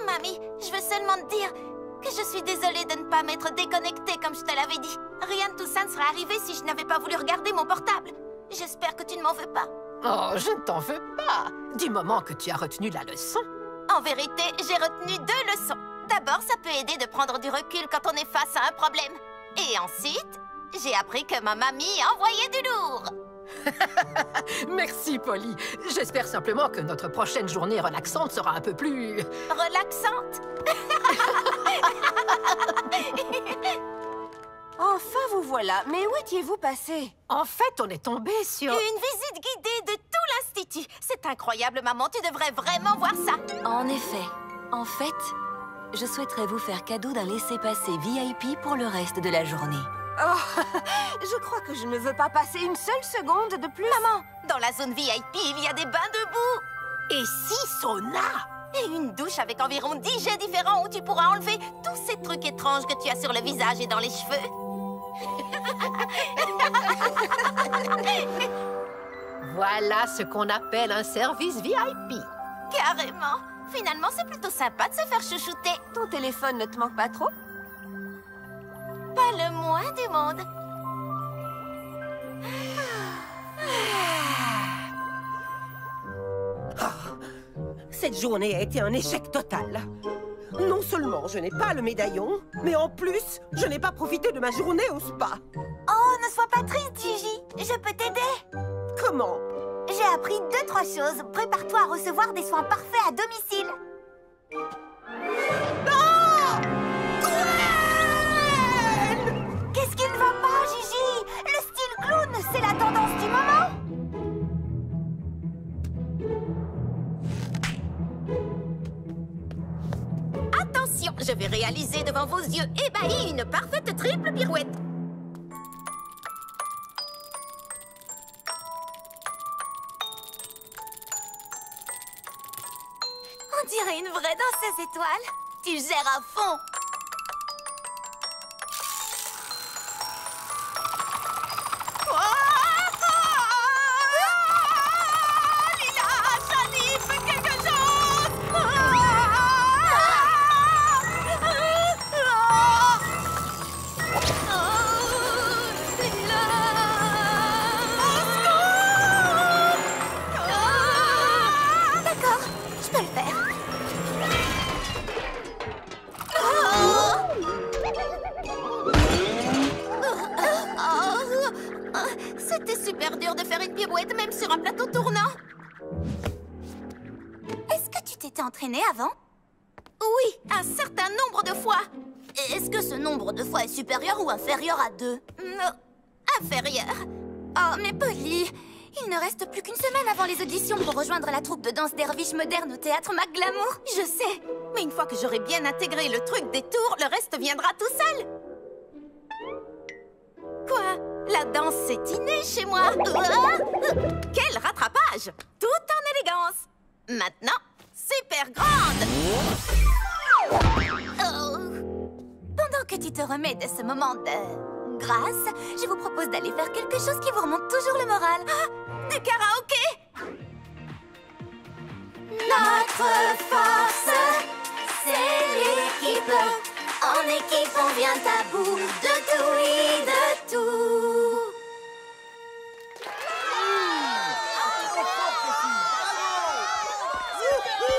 Mamie, je veux seulement te dire que je suis désolée de ne pas m'être déconnectée comme je te l'avais dit. Rien de tout ça ne serait arrivé si je n'avais pas voulu regarder mon portable. J'espère que tu ne m'en veux pas. Oh, je ne t'en veux pas. Du moment que tu as retenu la leçon. En vérité, j'ai retenu 2 leçons. D'abord, ça peut aider de prendre du recul quand on est face à un problème. Et ensuite, j'ai appris que ma mamie envoyait du lourd. Merci, Polly. J'espère simplement que notre prochaine journée relaxante sera un peu plus... Relaxante? Enfin, vous voilà. Mais où étiez-vous passé? En fait, on est tombé sur... Une visite guidée de tout l'Institut. C'est incroyable, maman. Tu devrais vraiment voir ça. En effet. En fait, je souhaiterais vous faire cadeau d'un laissez-passer VIP pour le reste de la journée. Oh, je crois que je ne veux pas passer une seule seconde de plus. Maman, dans la zone VIP, il y a des bains de boue. Et 6 saunas. Et une douche avec environ 10 jets différents où tu pourras enlever tous ces trucs étranges que tu as sur le visage et dans les cheveux. Voilà ce qu'on appelle un service VIP. Carrément. Finalement, c'est plutôt sympa de se faire chouchouter. Ton téléphone ne te manque pas trop? Pas le moins du monde. Cette journée a été un échec total. Non seulement je n'ai pas le médaillon, mais en plus, je n'ai pas profité de ma journée au spa. Oh, ne sois pas triste, Gigi. Je peux t'aider. Comment? J'ai appris 2-3 choses. Prépare-toi à recevoir des soins parfaits à domicile. Qu'est-ce qui ne va pas, Gigi? Le style clown, c'est la tendance du moment. Attention, je vais réaliser devant vos yeux ébahis une parfaite triple pirouette. On dirait une vraie danseuse étoile. Tu gères à fond. D'accord, je peux le faire. C'était super dur de faire une pirouette, même sur un plateau tournant. Est-ce que tu t'étais entraînée avant? Oui, un certain nombre de fois. Est-ce que ce nombre de fois est supérieur ou inférieur à 2? Non, inférieur. Oh, mais Polly, il ne reste plus qu'une semaine avant les auditions pour rejoindre la troupe de danse derviche moderne au théâtre McGlamour. Je sais, mais une fois que j'aurai bien intégré le truc des tours, le reste viendra tout seul. Quoi? La danse, c'est inné chez moi. Quel rattrapage! Tout en élégance. Maintenant, super grande. Pendant que tu te remets de ce moment de grâce, je vous propose d'aller faire quelque chose qui vous remonte toujours le moral. Ah, du karaoké. Notre force, c'est l'équipe. En équipe, on vient à bout de tout et de tout.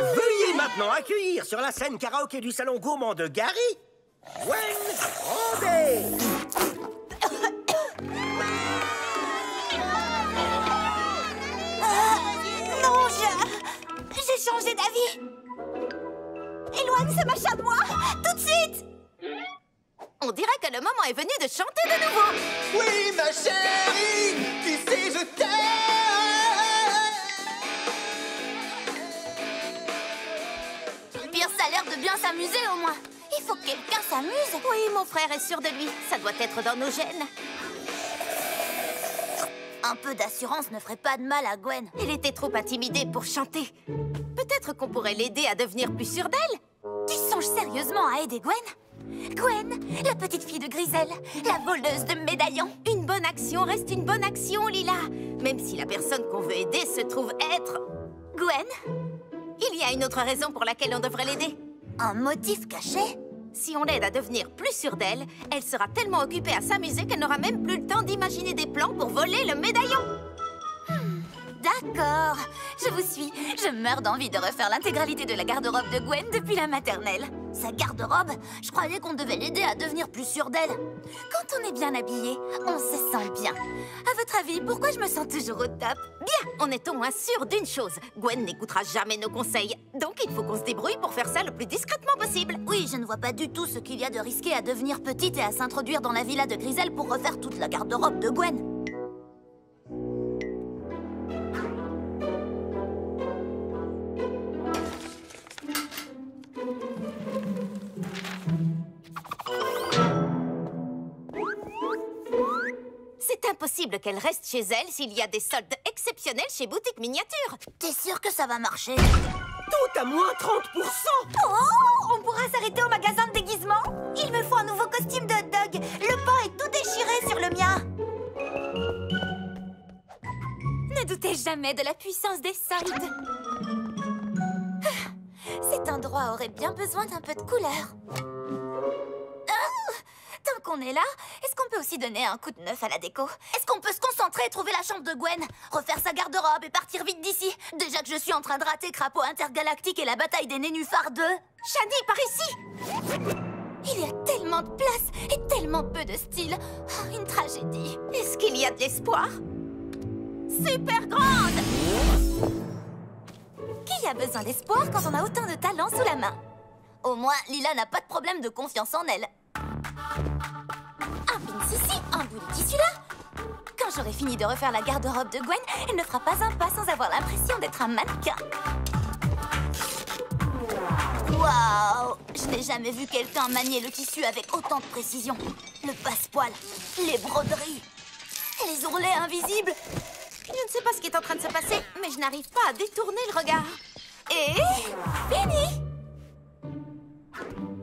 Veuillez maintenant accueillir sur la scène karaoké du salon gourmand de Gary, Gwen Grandet. changer d'avis. Éloigne ce machin de moi, tout de suite. On dirait que le moment est venu de chanter de nouveau. Oui, ma chérie, tu sais, je t'aime. Pierce a l'air de bien s'amuser au moins. Il faut que quelqu'un s'amuse. Oui, mon frère est sûr de lui. Ça doit être dans nos gènes. Un peu d'assurance ne ferait pas de mal à Gwen. Il était trop intimidé pour chanter. Peut-être qu'on pourrait l'aider à devenir plus sûre d'elle. Tu songes sérieusement à aider Gwen? Gwen, la petite fille de Grisel, la voleuse de médaillons. Une bonne action reste une bonne action, Lila. Même si la personne qu'on veut aider se trouve être... Gwen? Il y a une autre raison pour laquelle on devrait l'aider. Un motif caché? Si on l'aide à devenir plus sûre d'elle, elle sera tellement occupée à s'amuser qu'elle n'aura même plus le temps d'imaginer des plans pour voler le médaillon. D'accord, je vous suis. Je meurs d'envie de refaire l'intégralité de la garde-robe de Gwen depuis la maternelle. Sa garde-robe? Je croyais qu'on devait l'aider à devenir plus sûre d'elle. Quand on est bien habillé, on se sent bien. À votre avis, pourquoi je me sens toujours au top? Bien, on est au moins sûr d'une chose. Gwen n'écoutera jamais nos conseils. Donc il faut qu'on se débrouille pour faire ça le plus discrètement possible. Oui, je ne vois pas du tout ce qu'il y a de risqué à devenir petite et à s'introduire dans la villa de Grisel pour refaire toute la garde-robe de Gwen. C'est impossible qu'elle reste chez elle s'il y a des soldes exceptionnels chez Boutique Miniature. T'es sûre que ça va marcher? Tout à moins 30%. Oh! On pourra s'arrêter au magasin de déguisement? Il me faut un nouveau costume de hot dog. Le pain est tout déchiré sur le mien. Ne doutez jamais de la puissance des soldes. Cet endroit aurait bien besoin d'un peu de couleur. Tant qu'on est là, est-ce qu'on peut aussi donner un coup de neuf à la déco? Est-ce qu'on peut se concentrer et trouver la chambre de Gwen? Refaire sa garde-robe et partir vite d'ici? Déjà que je suis en train de rater Crapaud Intergalactique et la bataille des Nénuphars 2. Shani, par ici! Il y a tellement de place et tellement peu de style. Oh, une tragédie. Est-ce qu'il y a de l'espoir? Super grande! Qui a besoin d'espoir quand on a autant de talent sous la main? Au moins, Lila n'a pas de problème de confiance en elle. Un pin ici, un bout de tissu là. Quand j'aurai fini de refaire la garde-robe de Gwen, elle ne fera pas un pas sans avoir l'impression d'être un mannequin. Waouh! Je n'ai jamais vu quelqu'un manier le tissu avec autant de précision. Le passepoil, les broderies, les ourlets invisibles. Je ne sais pas ce qui est en train de se passer, mais je n'arrive pas à détourner le regard. Et... fini!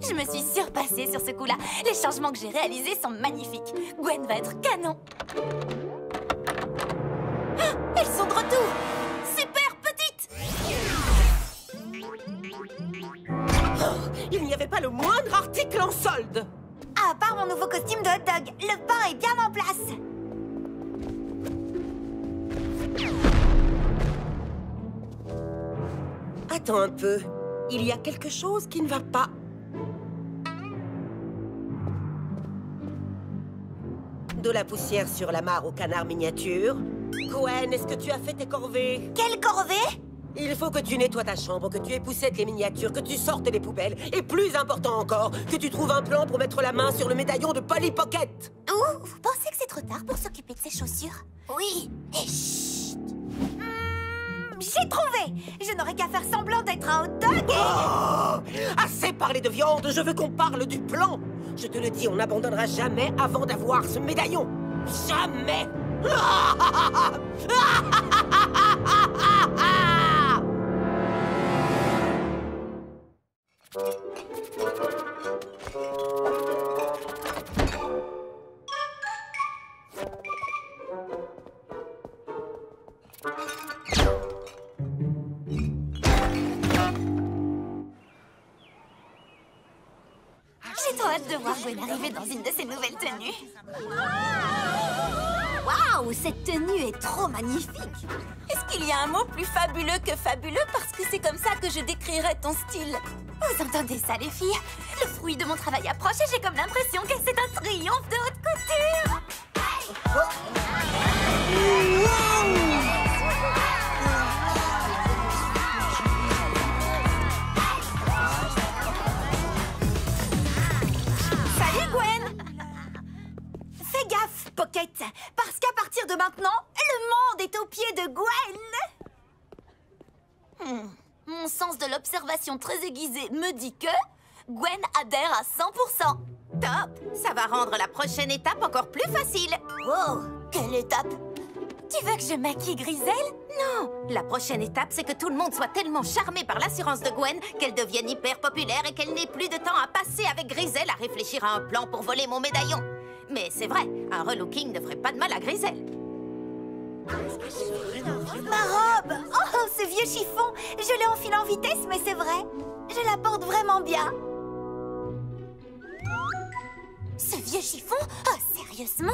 Je me suis surpassée sur ce coup-là. Les changements que j'ai réalisés sont magnifiques. Gwen va être canon. Ah, elles sont de retour! Super petite! Oh, il n'y avait pas le moindre article en solde! À part mon nouveau costume de hot dog, le pain est bien en place. Attends un peu. Il y a quelque chose qui ne va pas. De la poussière sur la mare au canard miniature. Gwen, est-ce que tu as fait tes corvées? Quelle corvée? Il faut que tu nettoies ta chambre, que tu époussettes les miniatures, que tu sortes les poubelles. Et plus important encore, que tu trouves un plan pour mettre la main sur le médaillon de Polly Pocket. Ouh, vous pensez que c'est trop tard pour s'occuper de ses chaussures? Oui. Et chut. J'ai trouvé! Je n'aurais qu'à faire semblant d'être un hot dog et... Oh, assez parlé de viande, je veux qu'on parle du plan. Je te le dis, on n'abandonnera jamais avant d'avoir ce médaillon. Jamais! J'ai trop hâte de voir Gwen arriver dans une de ses nouvelles tenues. Waouh, cette tenue est trop magnifique. Est-ce qu'il y a un mot plus fabuleux que fabuleux? Parce que c'est comme ça que je décrirais ton style. Vous entendez ça, les filles? Le fruit de mon travail approche et j'ai comme l'impression que c'est un triomphe de haute couture. observation très aiguisée me dit que Gwen adhère à 100%. Top! Ça va rendre la prochaine étape encore plus facile. Wow, quelle étape? Tu veux que je maquille Grisel? Non! La prochaine étape, c'est que tout le monde soit tellement charmé par l'assurance de Gwen qu'elle devienne hyper populaire et qu'elle n'ait plus de temps à passer avec Grisel à réfléchir à un plan pour voler mon médaillon. Mais c'est vrai, un relooking ne ferait pas de mal à Grisel. Ma robe! Oh, ce vieux chiffon! Je l'ai enfilé en vitesse, mais c'est vrai. Je la porte vraiment bien. Ce vieux chiffon? Oh, sérieusement?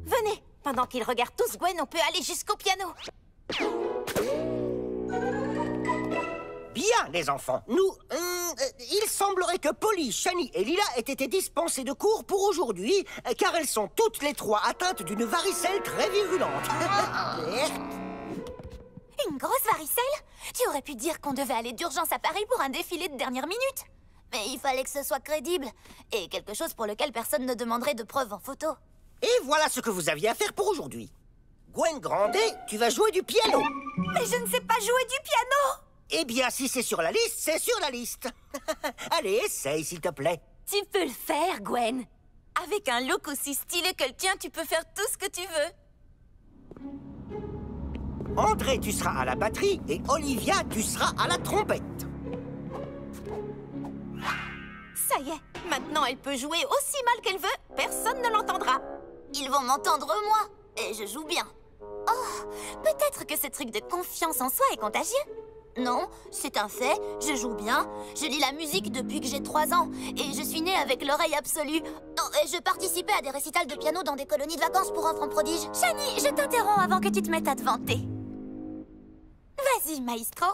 Venez, pendant qu'ils regardent tous Gwen, on peut aller jusqu'au piano. Bien, les enfants. Il semblerait que Polly, Shani et Lila aient été dispensées de cours pour aujourd'hui, car elles sont toutes les trois atteintes d'une varicelle très virulente. Une grosse varicelle? Tu aurais pu dire qu'on devait aller d'urgence à Paris pour un défilé de dernière minute. Mais il fallait que ce soit crédible. Et quelque chose pour lequel personne ne demanderait de preuves en photo. Et voilà ce que vous aviez à faire pour aujourd'hui. Gwen Grandet, tu vas jouer du piano. Mais je ne sais pas jouer du piano! Eh bien, si c'est sur la liste, c'est sur la liste. Allez, essaye, s'il te plaît. Tu peux le faire, Gwen. Avec un look aussi stylé que le tien, tu peux faire tout ce que tu veux. André, tu seras à la batterie et Olivia, tu seras à la trompette. Ça y est, maintenant elle peut jouer aussi mal qu'elle veut, personne ne l'entendra. Ils vont m'entendre, moi, et je joue bien. Oh, peut-être que ce truc de confiance en soi est contagieux. Non, c'est un fait, je joue bien. Je lis la musique depuis que j'ai 3 ans. Et je suis née avec l'oreille absolue. Oh, et je participais à des récitals de piano dans des colonies de vacances pour enfants prodiges. Shani, je t'interromps avant que tu te mettes à te vanter. Vas-y, maestro.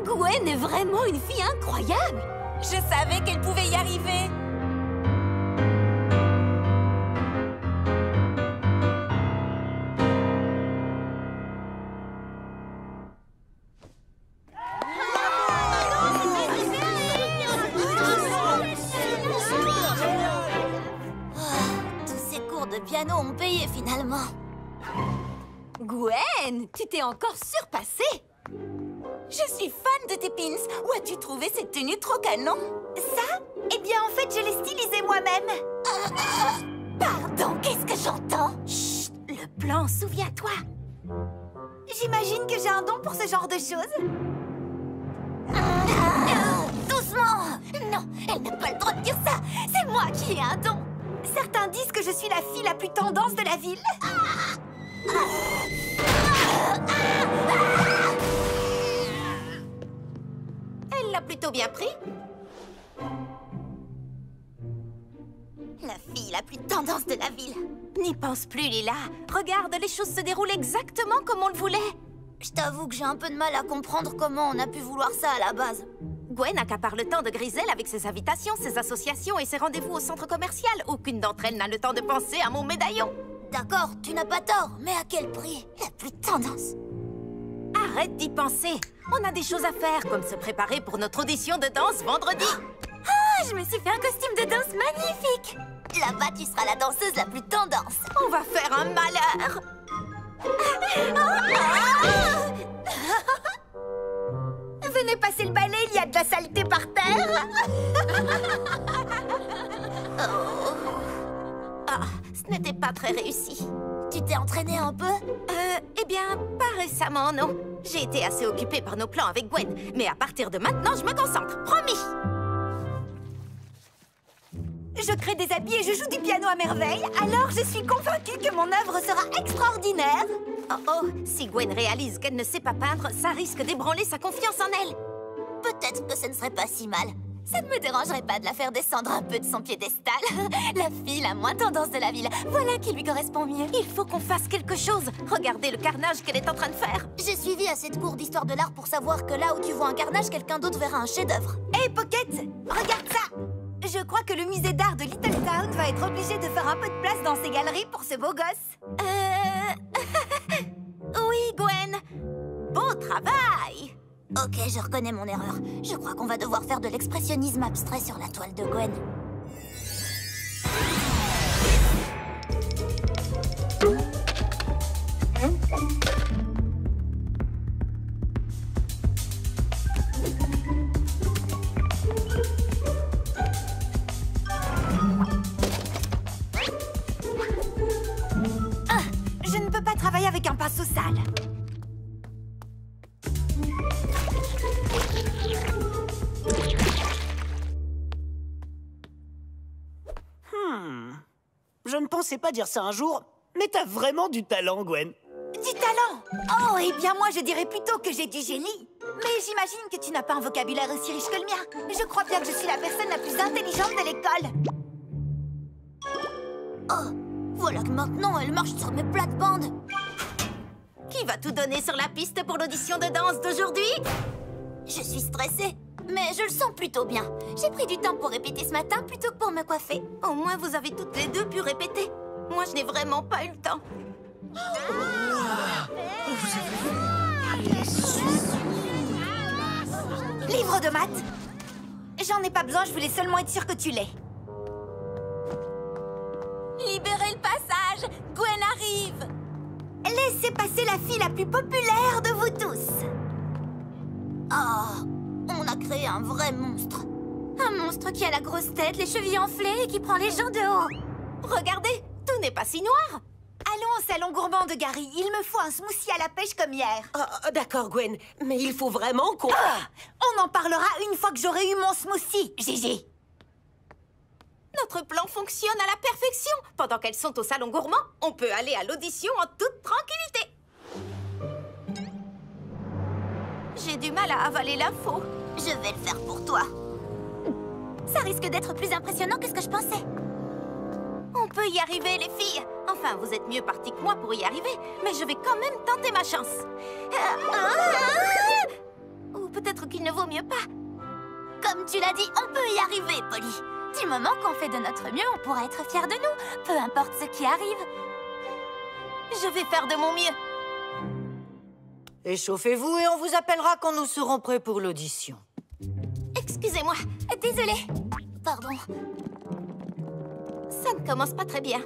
Gwen est vraiment une fille incroyable. Je savais qu'elle pouvait y arriver. Tous ces cours de piano ont payé finalement. Gwen, tu t'es encore surpassée. Je suis fan de tes pins. Où as-tu trouvé cette tenue trop canon? Ça? Eh bien, en fait, je l'ai stylisée moi-même. Pardon, qu'est-ce que j'entends? Chut, le plan, souviens-toi. J'imagine que j'ai un don pour ce genre de choses. Doucement! Non, elle n'a pas le droit de dire ça. C'est moi qui ai un don. Certains disent que je suis la fille la plus tendance de la ville. Elle l'a plutôt bien pris. La fille la plus tendance de la ville. N'y pense plus, Lila. Regarde, les choses se déroulent exactement comme on le voulait. Je t'avoue que j'ai un peu de mal à comprendre comment on a pu vouloir ça à la base. Gwen accapare le temps de Grisel avec ses invitations, ses associations et ses rendez-vous au centre commercial. Aucune d'entre elles n'a le temps de penser à mon médaillon. D'accord, tu n'as pas tort, mais à quel prix? La plus tendance. Arrête d'y penser. On a des choses à faire, comme se préparer pour notre audition de danse vendredi. Ah, je me suis fait un costume de danse magnifique. Là-bas, tu seras la danseuse la plus tendance. On va faire un malheur. Venez passer le balai, il y a de la saleté par terre. Ah, ce n'était pas très réussi. Tu t'es entraînée un peu? Eh bien, pas récemment, non. J'ai été assez occupée par nos plans avec Gwen. Mais à partir de maintenant, je me concentre, promis. Je crée des habits et je joue du piano à merveille. Alors je suis convaincue que mon œuvre sera extraordinaire. Oh, si Gwen réalise qu'elle ne sait pas peindre, ça risque d'ébranler sa confiance en elle. Peut-être que ce ne serait pas si mal. Ça ne me dérangerait pas de la faire descendre un peu de son piédestal. La fille la moins tendance de la ville. Voilà qui lui correspond mieux. Il faut qu'on fasse quelque chose. Regardez le carnage qu'elle est en train de faire. J'ai suivi assez de cours d'histoire de l'art pour savoir que là où tu vois un carnage, quelqu'un d'autre verra un chef-d'œuvre. Hé, Pocket, regarde ça! Je crois que le musée d'art de Little Town va être obligé de faire un peu de place dans ses galeries pour ce beau gosse. Oui, Gwen. Beau travail. Ok, je reconnais mon erreur. Je crois qu'on va devoir faire de l'expressionnisme abstrait sur la toile de Gwen. Je ne pensais pas dire ça un jour, mais t'as vraiment du talent, Gwen. Du talent? Oh, eh bien moi je dirais plutôt que j'ai du génie. Mais j'imagine que tu n'as pas un vocabulaire aussi riche que le mien. Je crois bien que je suis la personne la plus intelligente de l'école. Oh, voilà que maintenant elle marche sur mes plates-bandes. Qui va tout donner sur la piste pour l'audition de danse d'aujourd'hui? Je suis stressée, mais je le sens plutôt bien. J'ai pris du temps pour répéter ce matin plutôt que pour me coiffer. Au moins vous avez toutes les deux pu répéter. Moi je n'ai vraiment pas eu le temps. Livre de maths. J'en ai pas besoin, je voulais seulement être sûre que tu l'aies. Libérez le passage! Gwen arrive! Laissez passer la fille la plus populaire de vous tous. Oh, on a créé un vrai monstre. Un monstre qui a la grosse tête, les chevilles enflées et qui prend les gens de haut. Regardez, tout n'est pas si noir. Allons au salon gourmand de Gary. Il me faut un smoothie à la pêche comme hier. D'accord, Gwen, mais il faut vraiment qu'on... On en parlera une fois que j'aurai eu mon smoothie, Gigi. Notre plan fonctionne à la perfection. Pendant qu'elles sont au salon gourmand, on peut aller à l'audition en toute tranquillité. J'ai du mal à avaler l'info. Je vais le faire pour toi. Ça risque d'être plus impressionnant que ce que je pensais. On peut y arriver, les filles. Enfin, vous êtes mieux parties que moi pour y arriver, mais je vais quand même tenter ma chance. Ou peut-être qu'il ne vaut mieux pas. Comme tu l'as dit, on peut y arriver, Polly. Du moment qu'on fait de notre mieux, on pourra être fiers de nous, peu importe ce qui arrive. Je vais faire de mon mieux. Échauffez-vous et on vous appellera quand nous serons prêts pour l'audition. Excusez-moi, désolée. Pardon. Ça ne commence pas très bien.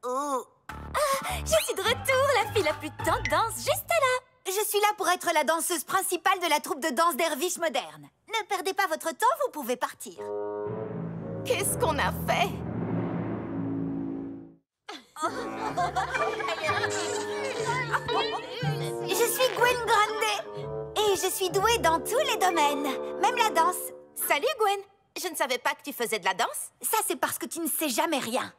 Oh. Je suis de retour, la fille la plus tendance, juste là. Je suis là pour être la danseuse principale de la troupe de danse derviche moderne. Ne perdez pas votre temps, vous pouvez partir. Qu'est-ce qu'on a fait? Je suis Gwen Grande et je suis douée dans tous les domaines, même la danse. Salut Gwen, je ne savais pas que tu faisais de la danse. Ça c'est parce que tu ne sais jamais rien.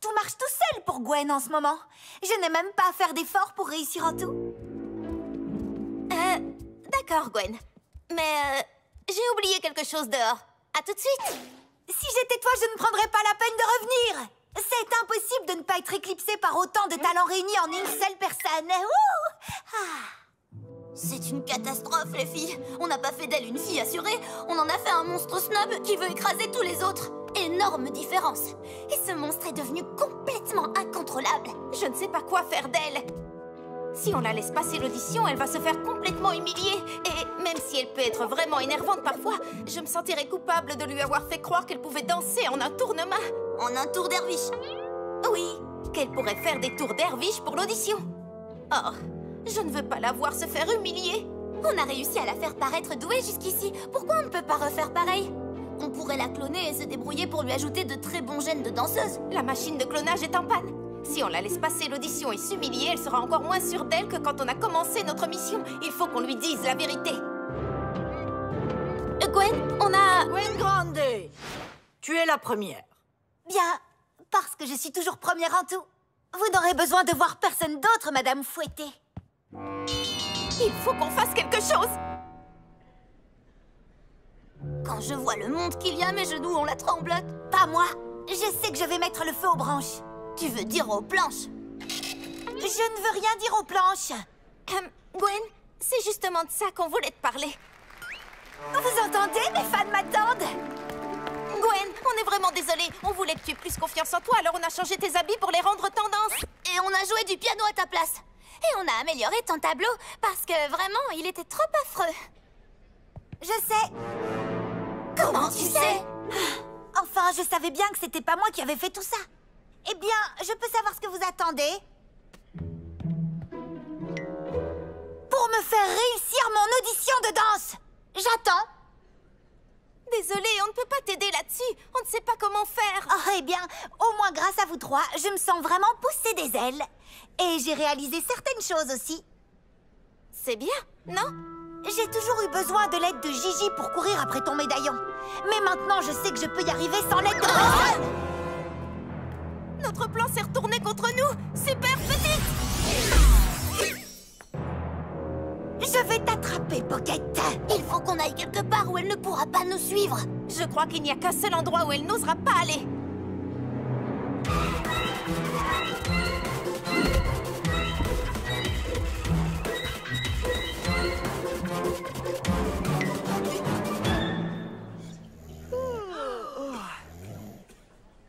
Tout marche tout seul pour Gwen en ce moment. Je n'ai même pas à faire d'efforts pour réussir en tout. D'accord Gwen, mais j'ai oublié quelque chose dehors. À tout de suite. Si j'étais toi, je ne prendrais pas la peine de revenir. C'est impossible de ne pas être éclipsé par autant de talents réunis en une seule personne. C'est une catastrophe, les filles. On n'a pas fait d'elle une fille assurée. On en a fait un monstre snob qui veut écraser tous les autres. Énorme différence. Et ce monstre est devenu complètement incontrôlable. Je ne sais pas quoi faire d'elle. Si on la laisse passer l'audition, elle va se faire complètement humilier. Et même si elle peut être vraiment énervante parfois, je me sentirais coupable de lui avoir fait croire qu'elle pouvait danser en un tournement. En un tour derviche? Oui, qu'elle pourrait faire des tours derviche pour l'audition. Oh, je ne veux pas la voir se faire humilier. On a réussi à la faire paraître douée jusqu'ici. Pourquoi on ne peut pas refaire pareil? On pourrait la cloner et se débrouiller pour lui ajouter de très bons gènes de danseuse. La machine de clonage est en panne. Si on la laisse passer l'audition et s'humilier, elle sera encore moins sûre d'elle que quand on a commencé notre mission. Il faut qu'on lui dise la vérité. Gwen, on a... Gwen Grande, tu es la première. Bien, parce que je suis toujours première en tout. Vous n'aurez besoin de voir personne d'autre, Madame Fouettée. Il faut qu'on fasse quelque chose. Quand je vois le monde qu'il y a, mes genoux ont la tremblote. Pas moi. Je sais que je vais mettre le feu aux branches. Tu veux dire aux planches? Je ne veux rien dire aux planches. Gwen, c'est justement de ça qu'on voulait te parler. Vous entendez? Mes fans m'attendent. Gwen, on est vraiment désolé. On voulait que tu aies plus confiance en toi, alors on a changé tes habits pour les rendre tendance. Et on a joué du piano à ta place. Et on a amélioré ton tableau parce que vraiment, il était trop affreux. Je sais. Comment tu sais? Enfin, je savais bien que c'était pas moi qui avais fait tout ça. Eh bien, je peux savoir ce que vous attendez? Pour me faire réussir mon audition de danse. J'attends. Désolée, on ne peut pas t'aider là-dessus. On ne sait pas comment faire. Oh, eh bien, au moins grâce à vous trois, je me sens vraiment pousser des ailes. Et j'ai réalisé certaines choses aussi. C'est bien, non? J'ai toujours eu besoin de l'aide de Gigi pour courir après ton médaillon. Mais maintenant, je sais que je peux y arriver sans l'aide de personne. Notre plan s'est retourné contre nous. Super Petite! Je vais t'attraper, Pocket. Il faut qu'on aille quelque part où elle ne pourra pas nous suivre. Je crois qu'il n'y a qu'un seul endroit où elle n'osera pas aller.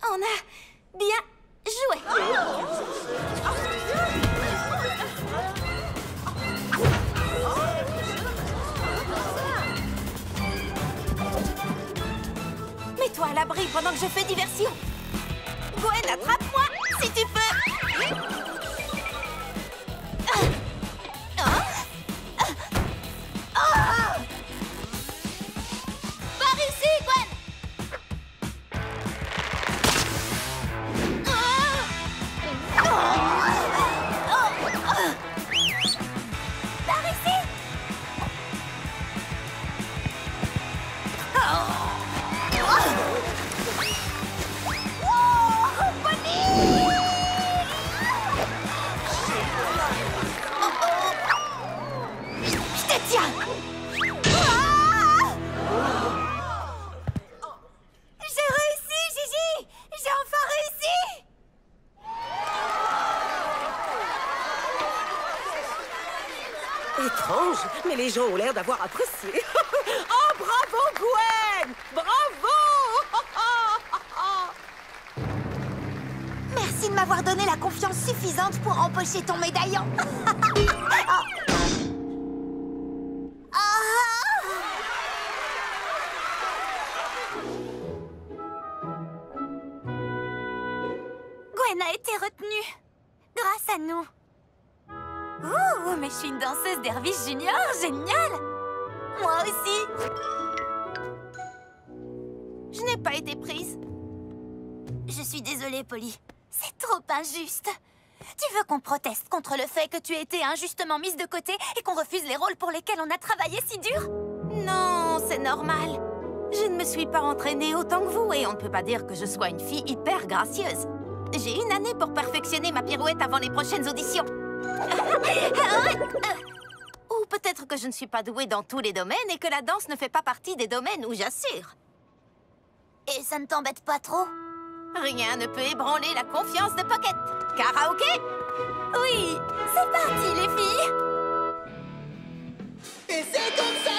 On a bien joué. Mets-toi à l'abri pendant que je fais diversion. Gwen, attrape-moi, si tu peux. Par ici, Gwen. Par ici. Je te tiens. J'ai réussi, Gigi. J'ai enfin réussi. Étrange, mais les gens ont l'air d'avoir apprécié. Oh, bravo, Gwen! Bravo! Merci de m'avoir donné la confiance suffisante pour empocher ton médaillon. Gwen a été retenue. Grâce à nous. Ouh, mais je suis une danseuse d'Hervis Junior, génial! Moi aussi. Je n'ai pas été prise. Je suis désolée, Polly. C'est trop injuste. Tu veux qu'on proteste contre le fait que tu aies été injustement mise de côté et qu'on refuse les rôles pour lesquels on a travaillé si dur? Non, c'est normal. Je ne me suis pas entraînée autant que vous et on ne peut pas dire que je sois une fille hyper gracieuse. J'ai une année pour perfectionner ma pirouette avant les prochaines auditions. Ou peut-être que je ne suis pas douée dans tous les domaines et que la danse ne fait pas partie des domaines où j'assure. Et ça ne t'embête pas trop? Rien ne peut ébranler la confiance de Pocket. Karaoké? Oui, c'est parti les filles! Et c'est comme ça